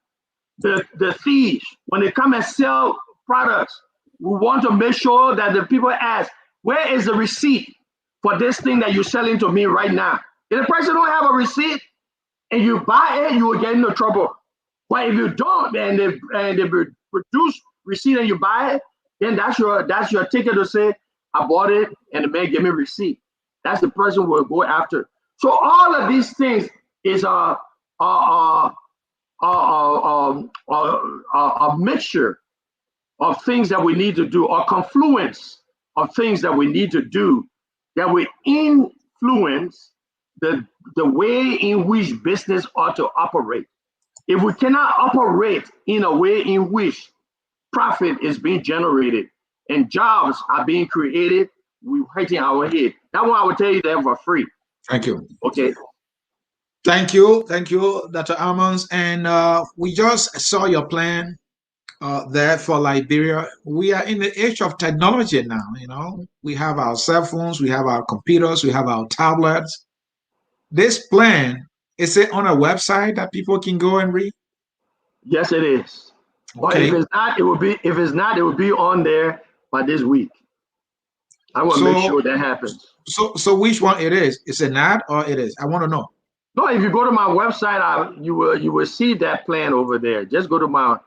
the thieves when they come and sell products. We want to make sure that the people ask, where is the receipt for this thing that you're selling to me right now? If the person don't have a receipt and you buy it, you will get into trouble. But if you don't and they produce receipt and you buy it, then that's your ticket to say, I bought it and the man gave me receipt. That's the person we'll go after. So all of these things is a mixture of things that we need to do, a confluence of things that we need to do that will influence the way in which business ought to operate. If we cannot operate in a way in which profit is being generated and jobs are being created, we're hitting our head. That one I will tell you that for free. Thank you. Okay. Thank you, Dr. Ammons. And we just saw your plan there for Liberia. We are in the age of technology now. You know, we have our cell phones, we have our computers, we have our tablets. This plan, is it on a website that people can go and read? Yes, it is. But Okay. if it's not, it will be on there by this week. I want to make sure that happens. So which one it is? Is it not or it is? I want to know. No, if you go to my website, you will see that plan over there. Just go to my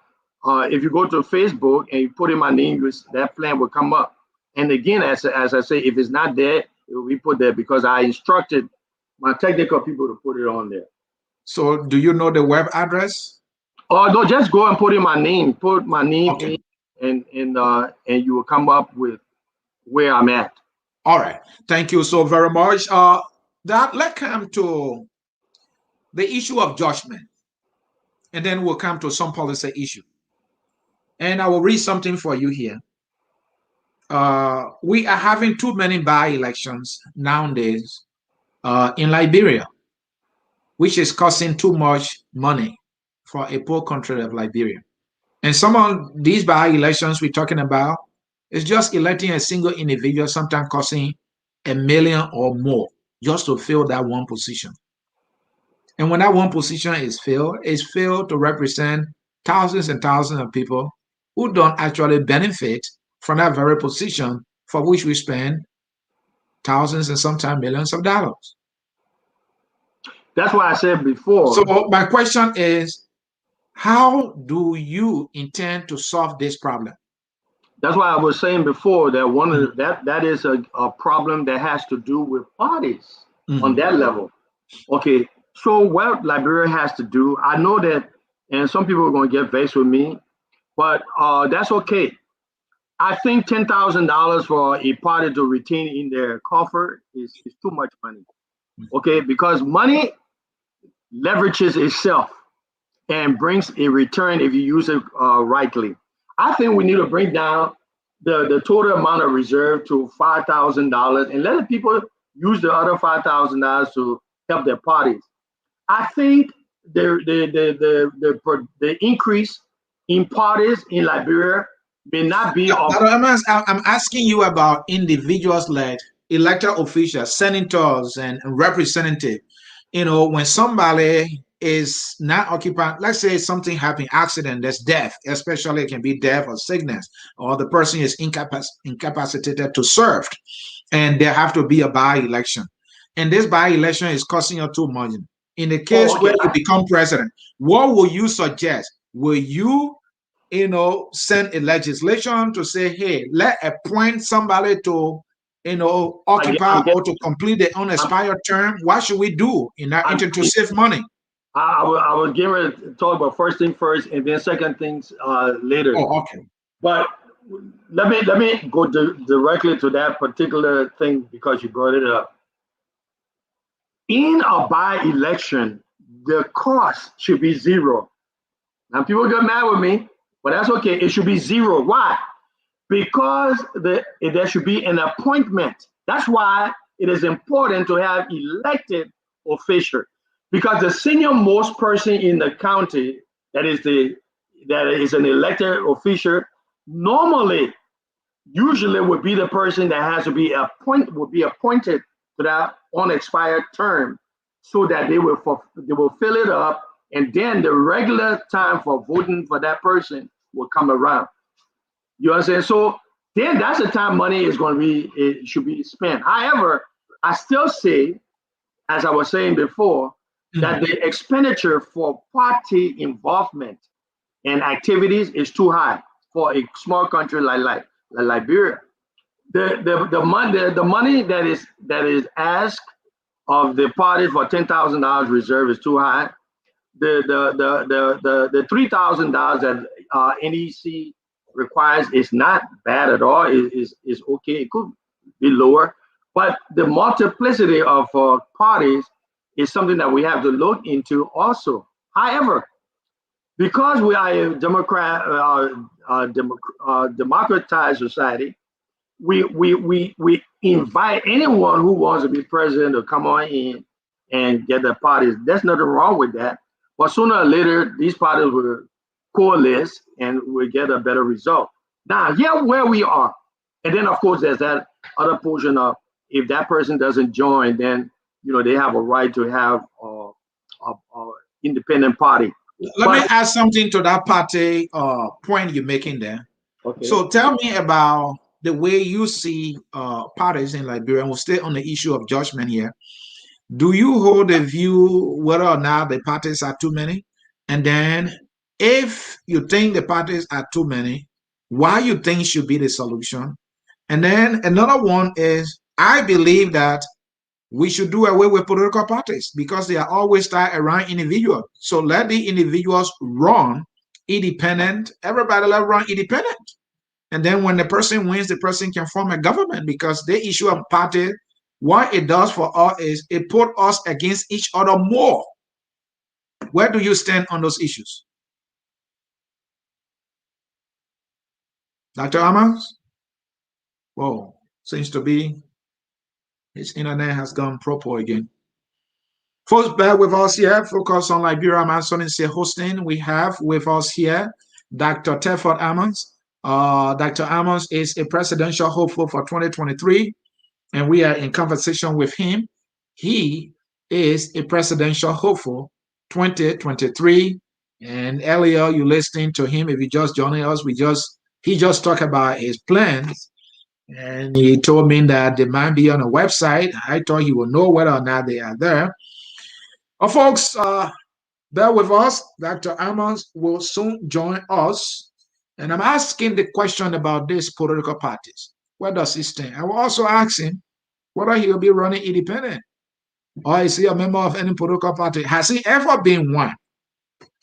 if you go to Facebook and you put in my name, that plan will come up. And again, as I say, if it's not there, it will be put there because I instructed my technical people to put it on there. So do you know the web address? Oh no, just go and put in my name. Put my name Okay. in, and you will come up with where I'm at. All right. Thank you so very much. That let's come to the issue of judgment, and then we'll come to some policy issue. And I will read something for you here. We are having too many by-elections nowadays in Liberia, which is costing too much money for a poor country of Liberia. And some of these by-elections we're talking about is just electing a single individual, sometimes costing $1 million or more just to fill that one position. And when that one position is filled, it's filled to represent thousands and thousands of people who don't actually benefit from that very position for which we spend thousands and sometimes millions of dollars. That's why I said before. So my question is, how do you intend to solve this problem? That's why I was saying before that one of that is a problem that has to do with parties on that level. Okay, so what Liberia has to do, I know that, and some people are going to get vexed with me, but that's okay. I think $10,000 for a party to retain in their coffer is too much money. Okay, because money leverages itself and brings a return if you use it rightly. I think we need to bring down the total amount of reserve to $5,000 and let the people use the other $5,000 to help their parties. I think the increase in parties in Liberia may not be. I'm asking you about individuals like elected officials, senators, and representatives. You know, when somebody is not occupied, let's say something happened, accident, there's death, especially it can be death or sickness, or the person is incapacitated to serve, and there have to be a by-election. And this by-election is costing you too much. In the case where you become president, what will you suggest? Will you send a legislation to say, hey, let appoint somebody to, I'm occupy getting, or to complete the I'm, unexpired term? What should we do in that I'm intent to save money? I was getting ready to talk about first thing first, and then second things later. Oh, okay. But let me go directly to that particular thing because you brought it up. In a by-election, the cost should be zero. Now people get mad with me, but that's okay. It should be zero. Why? Because there should be an appointment. That's why it is important to have elected official. Because the senior most person in the county that is an elected official normally usually would be the person that has to be appointed to that unexpired term so that they will fill it up, and then the regular time for voting for that person will come around. You understand? So then that's the time money is going to be, it should be spent. However, I still say, as I was saying before, that Mhm. the expenditure for party involvement and activities is too high for a small country like Liberia. The money that is asked of the party for $10,000 reserve is too high. The $3,000 that NEC requires is not bad at all. Is okay. It could be lower, but the multiplicity of parties is something that we have to look into also. However, because we are a democratized society, we invite anyone who wants to be president to come on in and get the parties. There's nothing wrong with that. But sooner or later, these parties will coalesce and we'll get a better result. Now, here where we are. And then, of course, there's that other portion of if that person doesn't join, then they have a right to have a independent party. Let me But add something to that party point you're making there. okay, So tell me about the way you see parties in Liberia. And we'll stay on the issue of judgment here. Do you hold a view whether or not the parties are too many? And then if you think the parties are too many, why you think should be the solution? And then another one is I believe that we should do away with political parties because they are always tied around individuals. So let the individuals run independent. Everybody let run independent. And then when the person wins, the person can form a government because the issue of party, what it does for us is it put us against each other more. Where do you stand on those issues? Dr. Ammons? Whoa, seems to be his internet has gone proper again. Folks, bear with us here. Focus on Liberia. I'm Anthony hosting. We have with us here Dr. Telford Ammons. Dr. Ammons is a presidential hopeful for 2023, and we are in conversation with him. He is a presidential hopeful 2023. And earlier, you listening to him. If you just joining us, he just talked about his plans, and he told me that they might be on a website. I thought he would know whether or not they are there. Folks, bear with us. Dr. Ammons will soon join us. And I'm asking the question about these political parties. Where does he stand? I will also ask him whether he will be running independent or is he a member of any political party. Has he ever been one,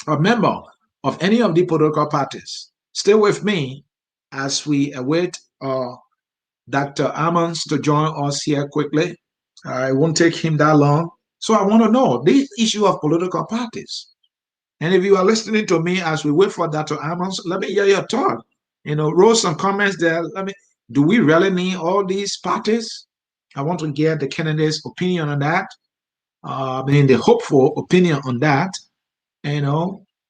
a member of any of the political parties? Stay with me as we await Dr. Ammons to join us here quickly. It won't take him that long. So I want to know this issue of political parties. And if you are listening to me as we wait for Dr. Ammons, let me hear your thought. Wrote some comments there. Do we really need all these parties? I want to get the candidate's opinion on that. The hopeful opinion on that.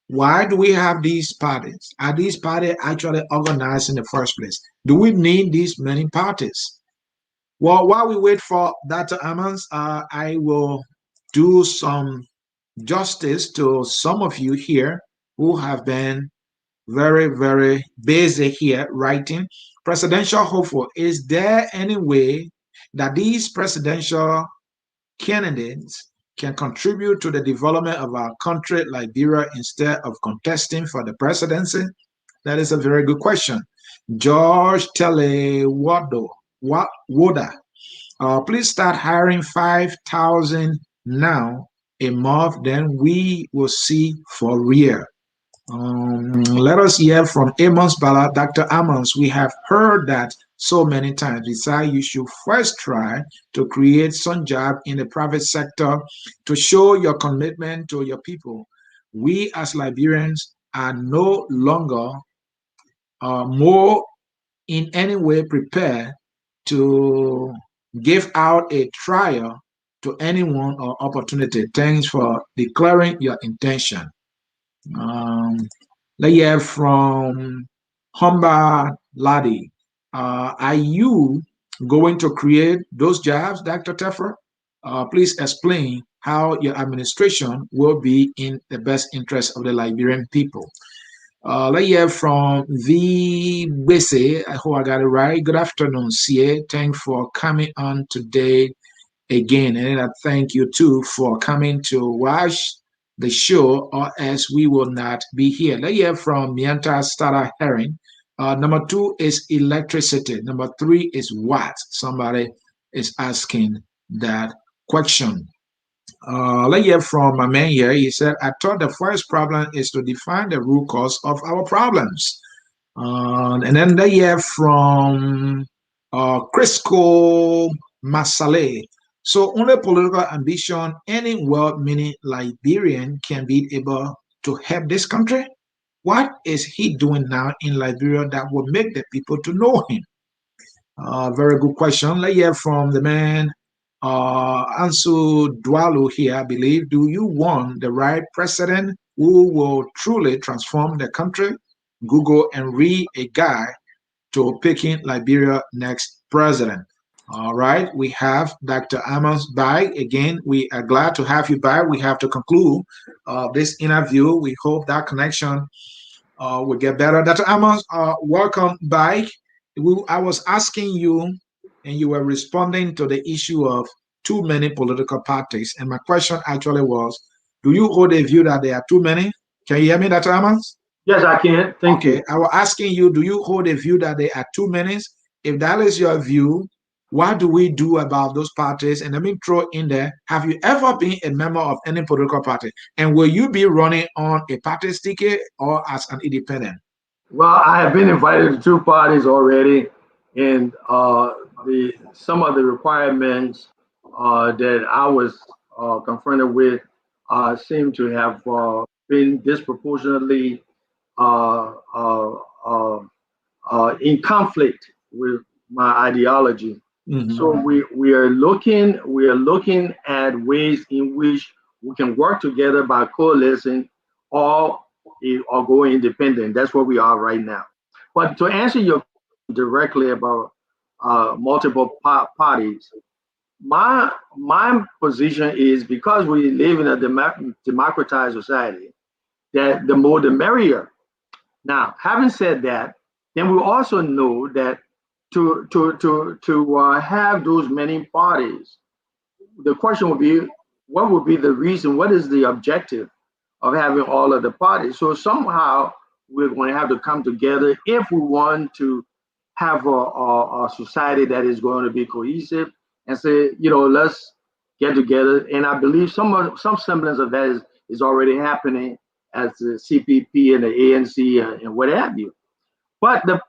Why do we have these parties? Are these parties actually organized in the first place? Do we need these many parties? Well, while we wait for Dr. Ammons, I will do some justice to some of you here who have been very, very busy here writing. Presidential hopeful, is there any way that these presidential candidates can contribute to the development of our country, Liberia, instead of contesting for the presidency? That is a very good question. George Telewodo, Woda, please start hiring 5,000 now a month, then we will see for real. Let us hear from Ammons Bala. Dr. Ammons, we have heard that so many times. Besides, you should first try to create some job in the private sector to show your commitment to your people. We as Liberians are no longer more in any way prepared to give out a trial to anyone or opportunity. Thanks for declaring your intention. Um, let's hear from Humba Ladi. Are you going to create those jobs, Dr. Telford? Please explain how your administration will be in the best interest of the Liberian people. Let's hear from V. Bese. I hope I got it right. Good afternoon, CA. Thanks for coming on today again. And I thank you too for coming to watch the show, or else we will not be here. Let's hear from Mianta Stara Herring. Number two is electricity. Number three is what? Somebody is asking that question. Let's hear from my man here. He said, I thought the first problem is to define the root cause of our problems. And then they hear from Crisco Masale. So only political ambition, any well-meaning Liberian can be able to help this country. What is he doing now in Liberia that will make the people to know him? Very good question. Let's hear from the man Ansu Dwalu here, I believe. Do you want the right president who will truly transform the country? Google and read a guide to picking Liberia next president. All right, we have Dr. Ammons back again. We are glad to have you back. We have to conclude this interview. We hope that connection will get better. Dr. Ammons, welcome back. I was asking you, and you were responding to the issue of too many political parties. And my question actually was, do you hold a view that there are too many? Can you hear me, Dr. Ammons? Yes, I can. Thank Okay, you. I was asking you, do you hold a view that there are too many? If that is your view, what do we do about those parties? And let me throw in there, have you ever been a member of any political party? And will you be running on a party ticket or as an independent? Well, I have been invited to two parties already, and the some of the requirements that I was confronted with seem to have been disproportionately uh, uh, uh, in conflict with my ideology. So Mhm. we are looking at ways in which we can work together by coalescing or or going independent. That's where we are right now. But to answer your question directly about multiple parties, my position is because we live in a democratized society that the more the merrier. Now, having said that, then we also know that to have those many parties, the question would be, what would be the reason? What is the objective of having all of the parties? So somehow we're going to have to come together if we want to have a society that is going to be cohesive and say, let's get together. And I believe some semblance of that is already happening as the CPP and the ANC and what have you. But the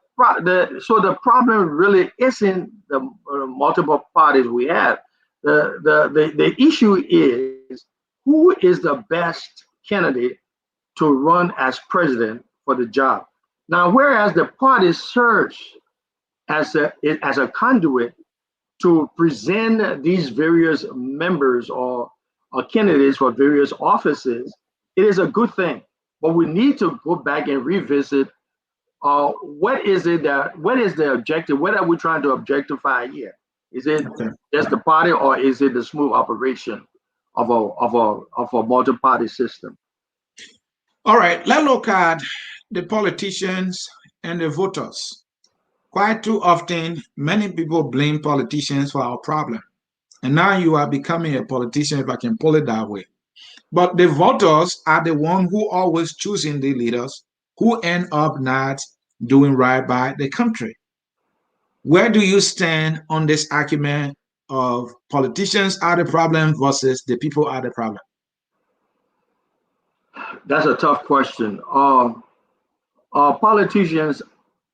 problem really isn't the multiple parties we have. The issue is, who is the best candidate to run as president for the job. Now, whereas the parties serve as a conduit to present these various members or candidates for various offices, it is a good thing. But we need to go back and revisit what is the objective? What are we trying to objectify here? Is it Okay. just the party, or is it the smooth operation of a multi-party system? All right, let's look at the politicians and the voters. Quite too often, many people blame politicians for our problem. And now you are becoming a politician, if I can pull it that way. But the voters are the one who always choosing the leaders. who end up not doing right by the country. Where do you stand on this argument of politicians are the problem versus the people are the problem? That's a tough question. Politicians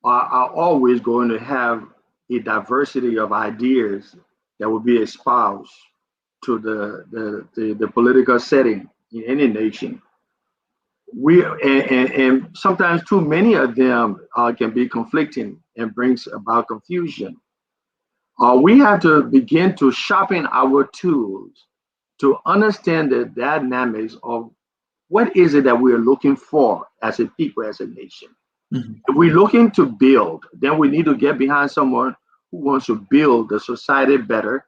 are always going to have a diversity of ideas that will be espoused to the political setting in any nation. And sometimes too many of them can be conflicting and brings about confusion. We have to begin to sharpen our tools to understand the dynamics of what is it that we're looking for as a people, as a nation. Mhm. If we're looking to build, then we need to get behind someone who wants to build the society better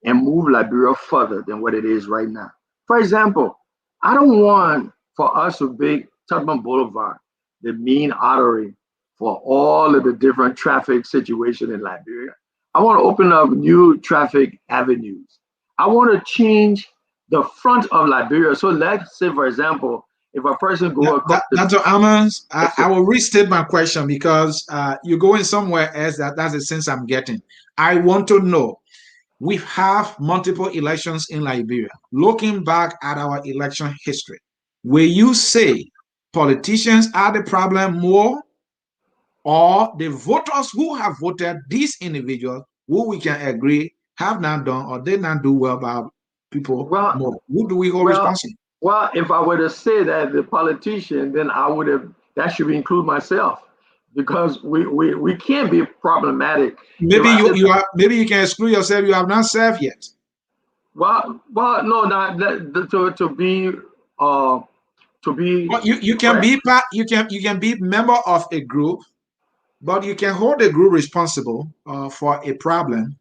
and move Liberia further than what it is right now. For example, I don't want for us to make Tubman Boulevard the main artery for all of the different traffic situations in Liberia. I want to open up new traffic avenues. I want to change the front of Liberia. So let's say, for example, if a person go across the Dr. Ammons, yes, I will restate my question because you're going somewhere else. That's the sense I'm getting. I want to know, we have multiple elections in Liberia. Looking back at our election history, will you say politicians are the problem more, or the voters who have voted these individuals who we can agree have not done or did not do well by people well, more? Who do we hold well, responsible? well, if I were to say that the politician, then I would have, that should include myself because we can't be problematic. If Maybe I you say, you are maybe you can exclude yourself. You have not served yet. no, not that, uh, to be But you can correct. be part. You can be member of a group, but you can hold a group responsible for a problem.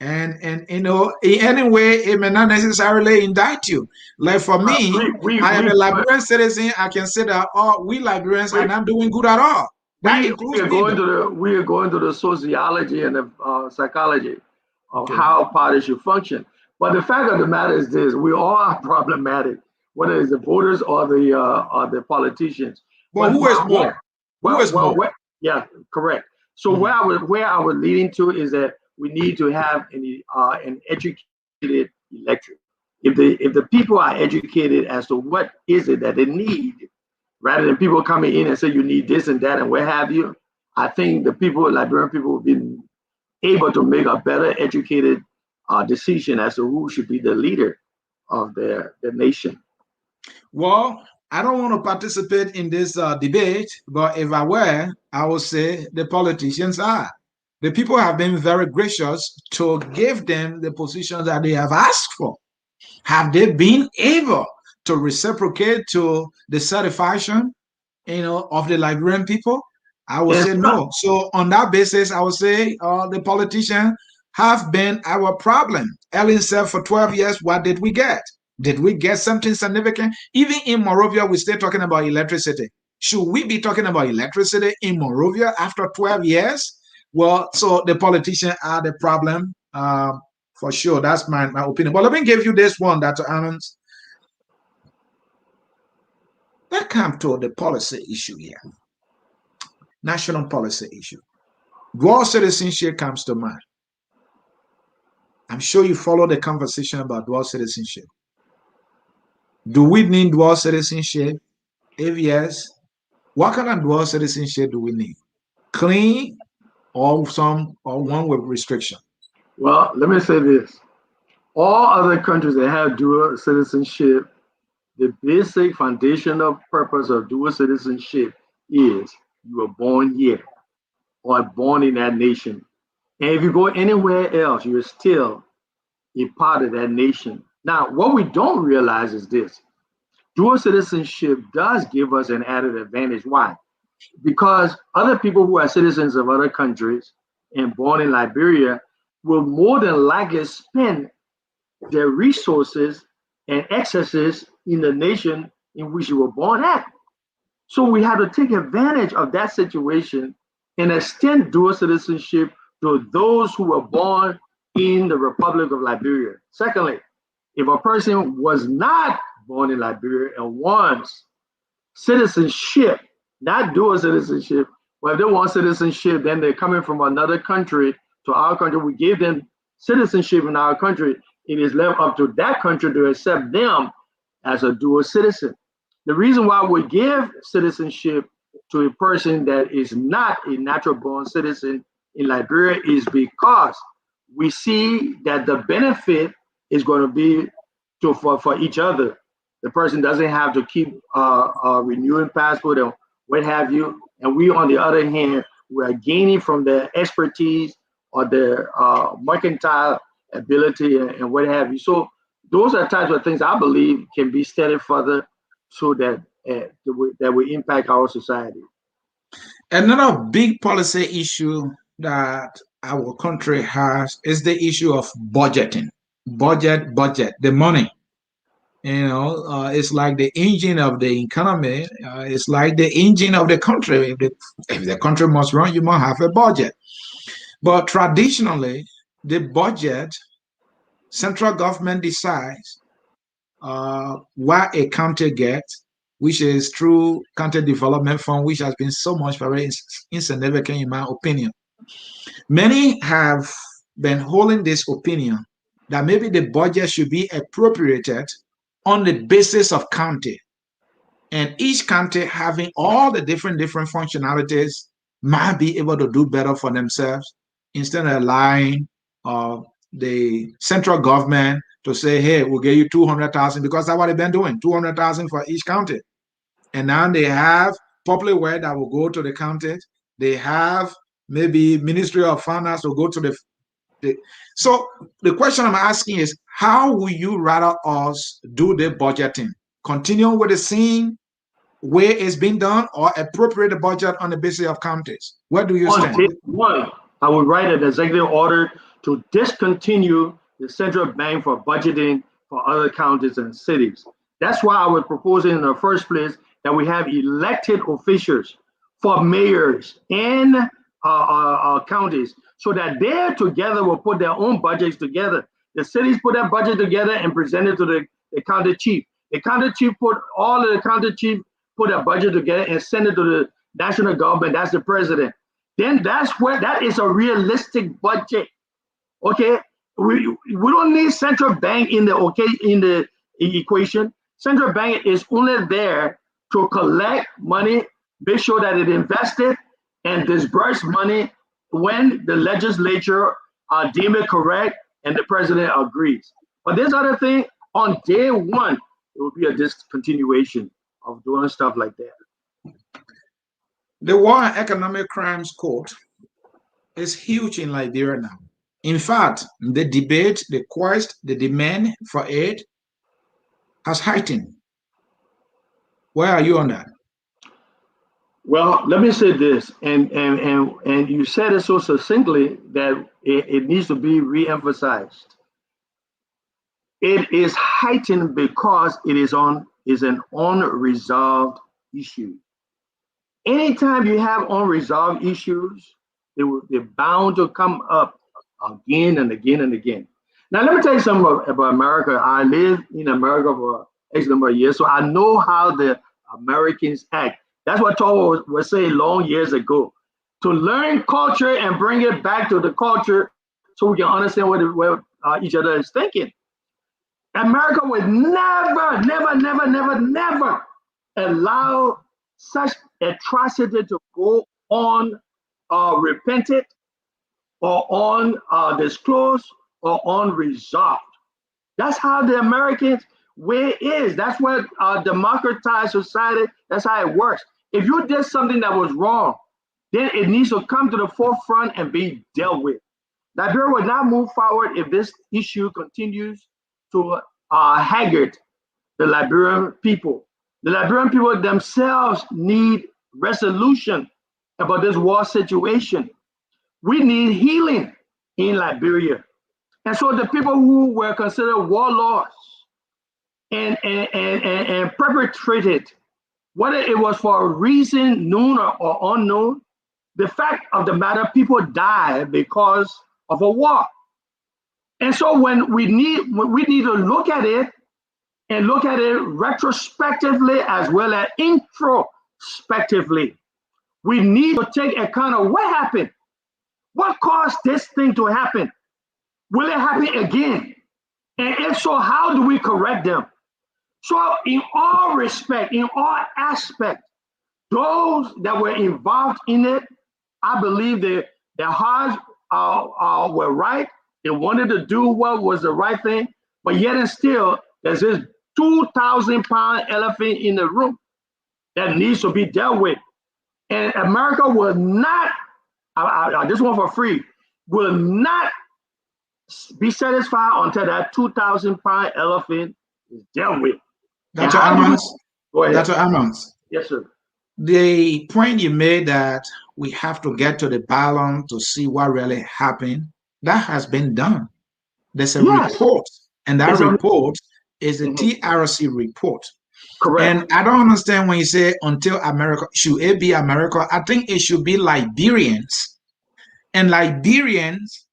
And in any way, it may not necessarily indict you. Like for me, I am a Liberian citizen. I can say that we Liberians are we, not doing good at all. That we includes are me, going though. to the sociology and the psychology of Okay. how parties should function. But the fact of the matter is this: we all are problematic, whether it's the voters or the politicians. But But who is more? Who is more? yeah, correct. So Mhm. where I was leading to is that we need to have an educated electorate. If the people are educated as to what is it that they need, rather than people coming in and say you need this and that and what have you, I think the people, Liberian people, will be able to make a better educated decision as to who should be the leader of the nation. Well, I don't want to participate in this debate, but if I were, I would say the politicians are. The people have been very gracious to give them the positions that they have asked for. Have they been able to reciprocate to the satisfaction, of the Liberian people? I would And say no. So on that basis, I would say the politicians have been our problem. Ellen said for 12 years, what did we get? Did we get something significant? Even in Morovia, we're still talking about electricity. Should we be talking about electricity in Morovia after 12 years? Well, so the politicians are the problem. For sure, that's my opinion. But let me give you this one, Dr. Ammons. Let's come to the policy issue here, national policy issue. Dual citizenship comes to mind. I'm sure you follow the conversation about dual citizenship. Do we need dual citizenship? If yes, what kind of dual citizenship do we need? Clean or one with restriction? well, let me say this: all other countries that have dual citizenship, the basic foundational purpose of dual citizenship is you were born here or born in that nation. And if you go anywhere else, you're still a part of that nation. Now, what we don't realize is this: dual citizenship does give us an added advantage. Why? Because other people who are citizens of other countries and born in Liberia will more than likely spend their resources and excesses in the nation in which you were born at. So we have to take advantage of that situation and extend dual citizenship to those who were born in the Republic of Liberia. Secondly, if a person was not born in Liberia and wants citizenship, not dual citizenship. Well, if they want citizenship, then they're coming from another country to our country. We give them citizenship in our country. It is left up to that country to accept them as a dual citizen. The reason why we give citizenship to a person that is not a natural born citizen in Liberia is because we see that the benefit is going to be for each other. The person doesn't have to keep renewing passport and what have you. And we, on the other hand, we are gaining from their expertise or their mercantile ability and what have you. So those are types of things I believe can be studied further so that that will impact our society. Another big policy issue that our country has is the issue of budgeting. Budget, the money. It's like the engine of the economy. It's like the engine of the country. If the country must run, you must have a budget. But traditionally, the budget, central government decides what a county gets, which is through county development fund, which has been so much very insignificant in my opinion. Many have been holding this opinion that maybe the budget should be appropriated on the basis of county, and each county having all the different functionalities might be able to do better for themselves instead of relying on the central government to say, hey, we'll give you 200,000 because that's what they've been doing, 200,000 for each county. And now they have public work that will go to the counties. They have maybe Ministry of Finance will go to the. So the question I'm asking is, how will you rather us do the budgeting? Continue with the same way it's been done, or appropriate the budget on the basis of counties? Where do you On stand? day one, I would write an executive order to discontinue the central bank for budgeting for other counties and cities. That's why I was proposing in the first place that we have elected officials for mayors and counties so that they together will put their own budgets together. The cities put their budget together and present it to the county chief. The county chief put all of the county chief put a budget together and send it to the national government. That's the president. Then that's where that is a realistic budget. Okay, we don't need central bank in the equation. Central bank is only there to collect money, make sure that it invested and disburse money when the legislature deem it correct and the president agrees. But this other thing, on day one, it will be a discontinuation of doing stuff like that. The War and Economic Crimes Court is huge in Liberia now. In fact, the debate, the quest, the demand for aid has heightened. Where are you on that? Well, let me say this, and you said it so succinctly that it needs to be re-emphasized. It is heightened because it is an unresolved issue. Anytime you have unresolved issues, they're bound to come up again and again and again. Now, let me tell you something about America. I lived in America for X number of years, so I know how the Americans act. That's what Towa was saying long years ago. To learn culture and bring it back to the culture so we can understand what each other is thinking. America would never allow such atrocity to go on repented or undisclosed or unresolved. That's how the American way is. That's what democratized society, that's how it works. If you did something that was wrong, then it needs to come to the forefront and be dealt with. Liberia will not move forward if this issue continues to haggard the Liberian people. The Liberian people themselves need resolution about this war situation. We need healing in Liberia. And so the people who were considered warlords and perpetrated, whether it was for a reason known or unknown, the fact of the matter, people die because of a war. And so when we need to look at it and look at it retrospectively as well as respectively. We need to take account of what happened. What caused this thing to happen? Will it happen again? And if so, how do we correct them? So, in all respect, in all aspects, those that were involved in it, I believe their hearts were right. They wanted to do what was the right thing, but yet and still, there's this 2,000-pound elephant in the room that needs to be dealt with. And America will not, this one for free, will not be satisfied until that 2,000-pound elephant is dealt with. And Dr. how do we Ammons, go ahead? Dr. Ammons, Yes, sir. the point you made that we have to get to the balance to see what really happened, that has been done. There's a Yes. report, and that It's a, report is a mhm, TRC report. correct. And I don't understand when you say until America, should it be America? I think it should be Liberians. And Liberians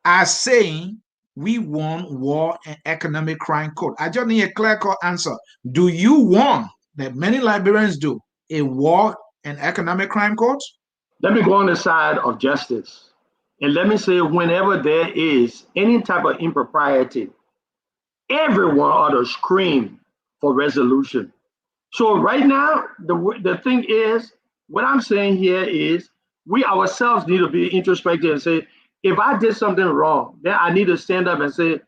are saying we want war and economic crime code. I just need a clear cut answer. Do you want, that many Liberians do, a war and economic crime code? Let me go on the side of justice. And let me say, whenever there is any type of impropriety, everyone ought to scream for resolution. So right now, the thing is, what I'm saying here is we ourselves need to be introspective and say, if I did something wrong, then I need to stand up and say,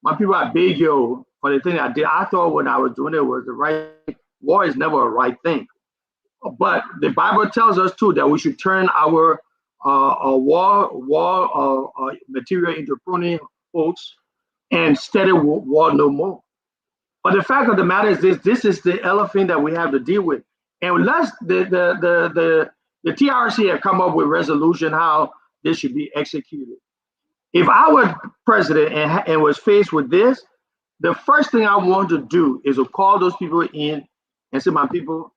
my people, I beg you for the thing I did. I thought when I was doing it was the right. War is never a right thing. But the Bible tells us too that we should turn our war material into pruning hooks and steady war no more. But the fact of the matter is this is the elephant that we have to deal with. And unless the TRC have come up with resolution how this should be executed. If I was president and was faced with this, the first thing I want to do is to call those people in and say, my people,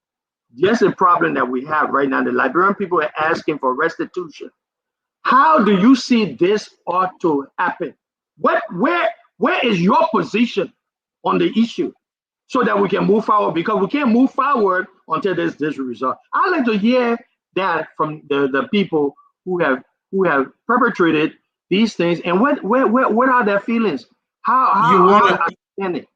here's a problem that we have right now. The Liberian people are asking for restitution. How do you see this ought to happen? Where is your position on the issue so that we can move forward? Because we can't move forward until this result. I'd like to hear that from the people who have perpetrated these things and what are their feelings? You want How to, understand it?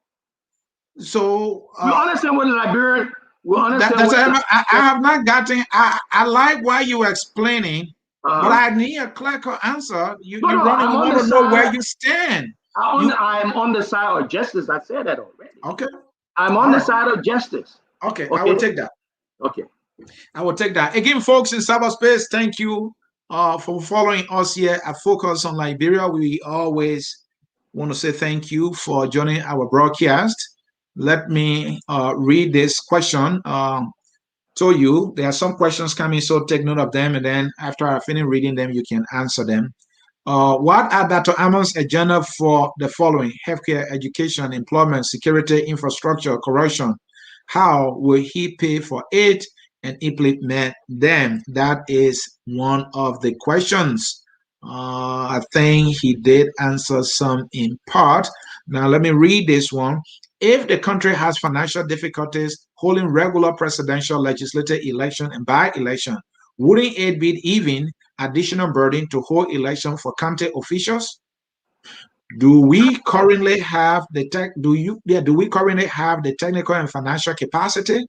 so We understand what the Liberian. We understand that's what. I have not gotten. I like why you were explaining, but Uh-huh. I need a clear cut answer. You No, you no, running. I'm We on want the to know where side. you stand. You I'm on the side of justice. I said that already. okay? I'm on All the right. side of justice. Okay, I will Okay. take that. Okay. I will take that. Again, folks in cyberspace, thank you for following us here at Focus on Liberia. We always want to say thank you for joining our broadcast. Let me read this question to you. There are some questions coming, so take note of them, and then after I finish reading them, you can answer them. What are Dr. Ammons' agenda for the following: healthcare, education, employment, security, infrastructure, corruption? How will he pay for it and implement them? That is one of the questions. I think he did answer some in part. Now, let me read this one. If the country has financial difficulties holding regular presidential, legislative election, and by-election, wouldn't it be even additional burden to hold election for county officials? Do we currently have the tech? Do we currently have the technical and financial capacity?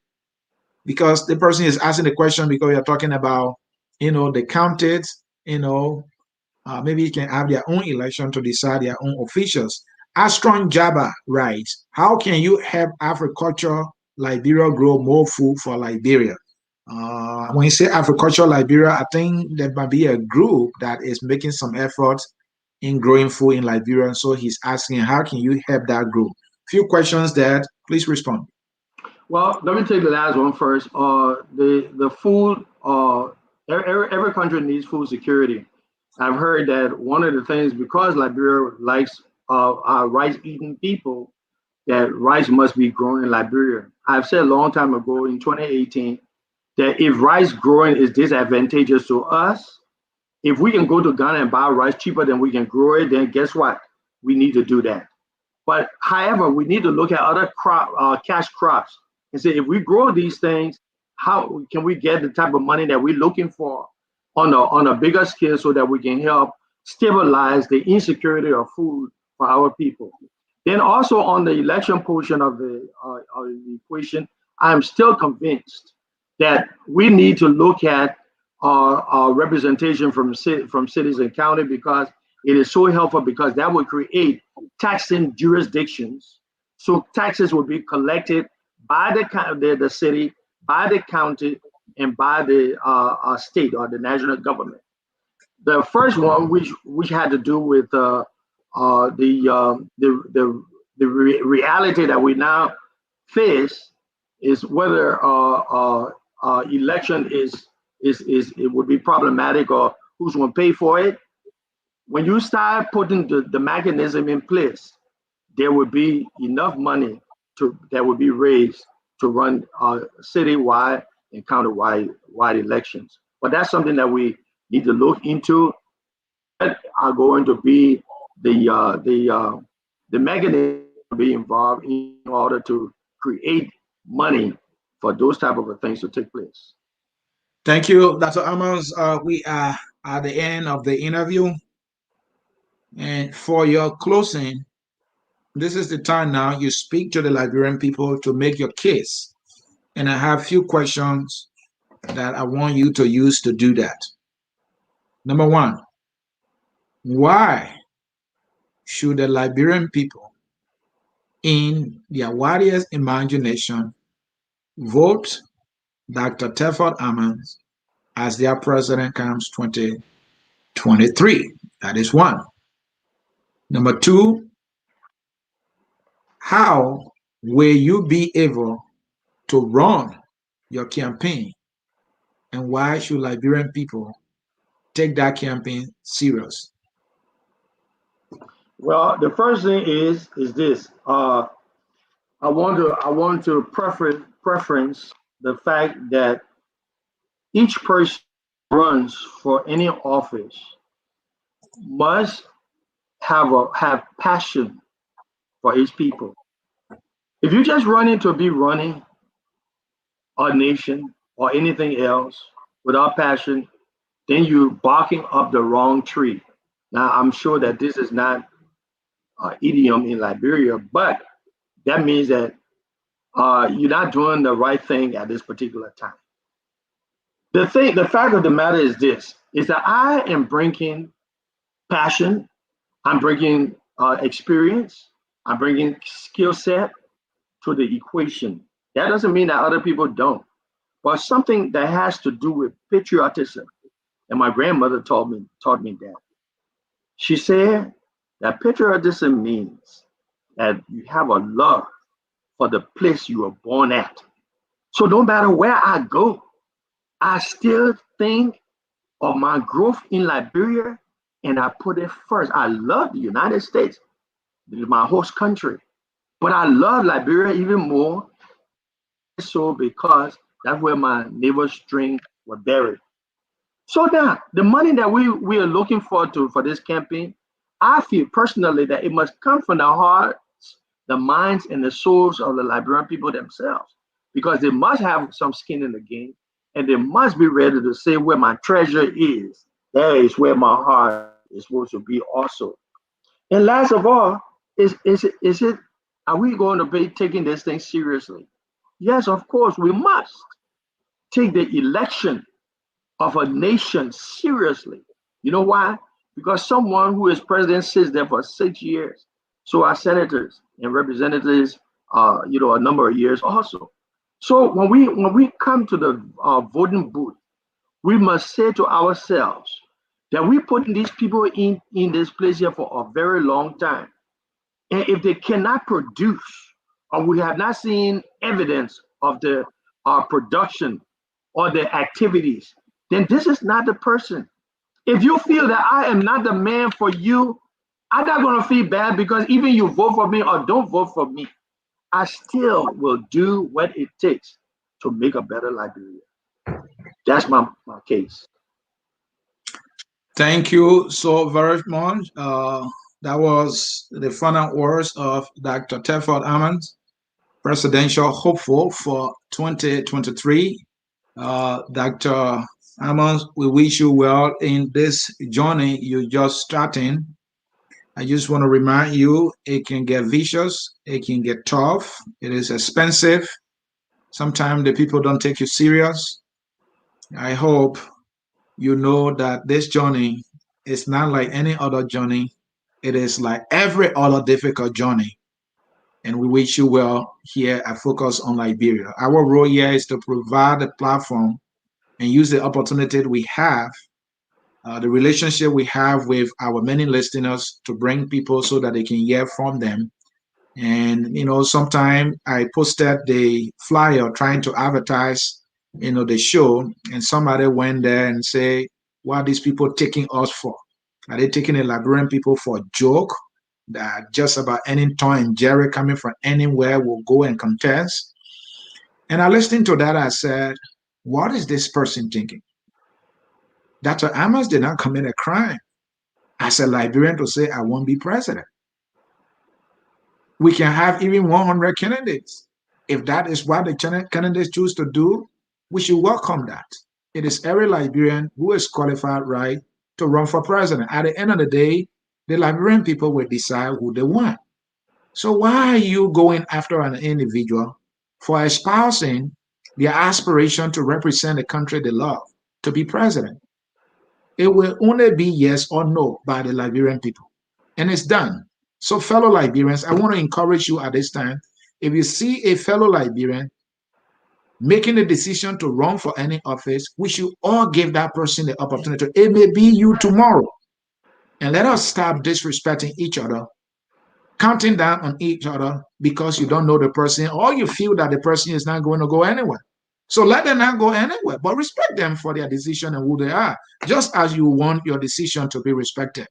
Because the person is asking the question because you're talking about, the counties, maybe you can have their own election to decide their own officials. Astron Jabba writes, how can you help agriculture Liberia grow more food for Liberia? When you say agriculture Liberia, I think there might be a group that is making some efforts in growing food in Liberia. So he's asking, how can you help that group? Few questions there. Please respond. Well, let me take the last one first. The food. Every country needs food security. I've heard that one of the things because Liberia likes rice eating people, that rice must be grown in Liberia. I've said a long time ago in 2018 that if rice growing is disadvantageous to us, if we can go to Ghana and buy rice cheaper than we can grow it, then guess what? We need to do that. But however, we need to look at other cash crops and say if we grow these things, how can we get the type of money that we're looking for on a bigger scale so that we can help stabilize the insecurity of food for our people. Then also on the election portion of the equation, I'm still convinced that we need to look at our representation from cities and county because it is so helpful because that would create taxing jurisdictions. So taxes will be collected by the city, by the county, and by the state or the national government. The first one, which had to do with reality that we now face, is whether election is it would be problematic or who's going to pay for it. When you start putting the mechanism in place, there would be enough money that would be raised to run citywide and county-wide elections. But that's something that we need to look into. What are going to be the mechanism to be involved in order to create money for those type of things to take place. Thank you, Dr. Ammons. We are at the end of the interview. And for your closing, this is the time now you speak to the Liberian people to make your case. And I have a few questions that I want you to use to do that. Number one, why should the Liberian people, in their wildest imagination, vote Dr. Telford Ammons as their president comes 2023? That is one. Number two, how will you be able to run your campaign, and why should Liberian people take that campaign serious? Well, the first thing is this. I want to preference the fact that each person runs for any office must have passion for his people. If you just running to be running a nation or anything else without passion, then you're barking up the wrong tree. Now, I'm sure that this is not an idiom in Liberia, but that means that you're not doing the right thing at this particular time. The fact of the matter is this: is that I am bringing passion, I'm bringing experience, I'm bringing skill set to the equation. That doesn't mean that other people don't, but something that has to do with patriotism. And my grandmother taught me that. She said that patriotism means that you have a love for the place you were born at. So no matter where I go, I still think of my growth in Liberia and I put it first. I love the United States, my host country, but I love Liberia even more so because that's where my naval strength were buried. So now the money that we are looking for this campaign, I feel personally that it must come from the hearts, the minds, and the souls of the Liberian people themselves, because they must have some skin in the game, and they must be ready to say where my treasure is. There is where my heart is supposed to be also. And last of all, is it are we going to be taking this thing seriously? Yes, of course, we must take the election of a nation seriously. You know why? Because someone who is president sits there for 6 years. So are senators and representatives, a number of years also. So when we come to the voting booth, we must say to ourselves that we putting these people in this place here for a very long time. And if they cannot produce, or we have not seen evidence of the production or the activities, then this is not the person. If you feel that I am not the man for you, I'm not going to feel bad because even you vote for me or don't vote for me, I still will do what it takes to make a better Liberia. That's my case. Thank you so very much. That was the final words of Dr. Telford Ammons, presidential hopeful for 2023. Dr. Ammons, we wish you well in this journey you're just starting. I just want to remind you it can get vicious, it can get tough, it is expensive. Sometimes the people don't take you serious. I hope you know that this journey is not like any other journey. It is like every other difficult journey. And we wish you well here at Focus on Liberia. Our role here is to provide a platform and use the opportunity we have, the relationship we have with our many listeners to bring people so that they can hear from them. And sometime I posted the flyer trying to advertise, the show, and somebody went there and say, "What are these people taking us for? Are they taking the Liberian people for a joke? That just about any Tom and Jerry coming from anywhere will go and contest?" And I listened to that. I said, "What is this person thinking?" Dr. Ammons did not commit a crime as a Liberian to say, "I won't be president." We can have even 100 candidates. If that is what the candidates choose to do, we should welcome that. It is every Liberian who is qualified, right, to run for president. At the end of the day, the Liberian people will decide who they want. So why are you going after an individual for espousing their aspiration to represent the country they love, to be president? It will only be yes or no by the Liberian people. And it's done. So, fellow Liberians, I want to encourage you at this time. If you see a fellow Liberian making a decision to run for any office, we should all give that person the opportunity. It may be you tomorrow. And let us stop disrespecting each other, counting down on each other because you don't know the person or you feel that the person is not going to go anywhere. So let them not go anywhere, but respect them for their decision and who they are, just as you want your decision to be respected.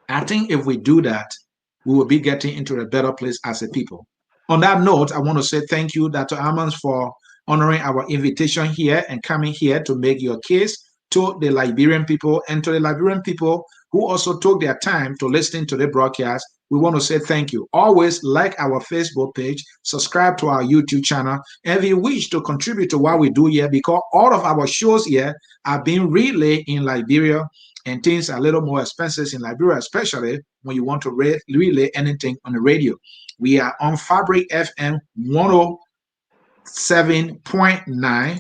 I think if we do that, we will be getting into a better place as a people. On that note, I want to say thank you, Dr. Ammons, for honoring our invitation here and coming here to make your case to the Liberian people and to the Liberian people who also took their time to listen to the broadcast. We want to say thank you. Always like our Facebook page, subscribe to our YouTube channel, and if you wish to contribute to what we do here, because all of our shows here are being relayed in Liberia, and things are a little more expensive in Liberia, especially when you want to relay anything on the radio. We are on Fabric FM 107.9,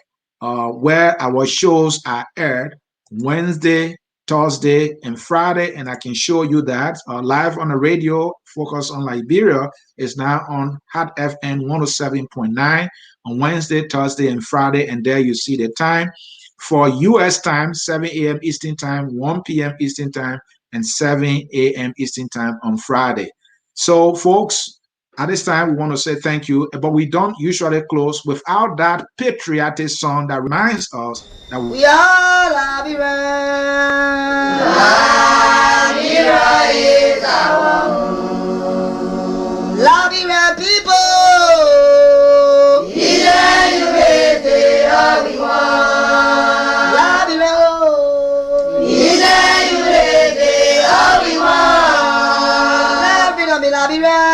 where our shows are aired Wednesday, Thursday, and Friday. And I can show you that live on the radio, Focus on Liberia, is now on Hot FM 107.9 on Wednesday, Thursday, and Friday. And there you see the time. For US time, 7 a.m. Eastern time, 1 p.m. Eastern time, and 7 a.m. Eastern time on Friday. So, folks, at this time, we want to say thank you, but we don't usually close without that patriotic song that reminds us that we are Liberia. Liberia is our home. Liberia people. Liberia.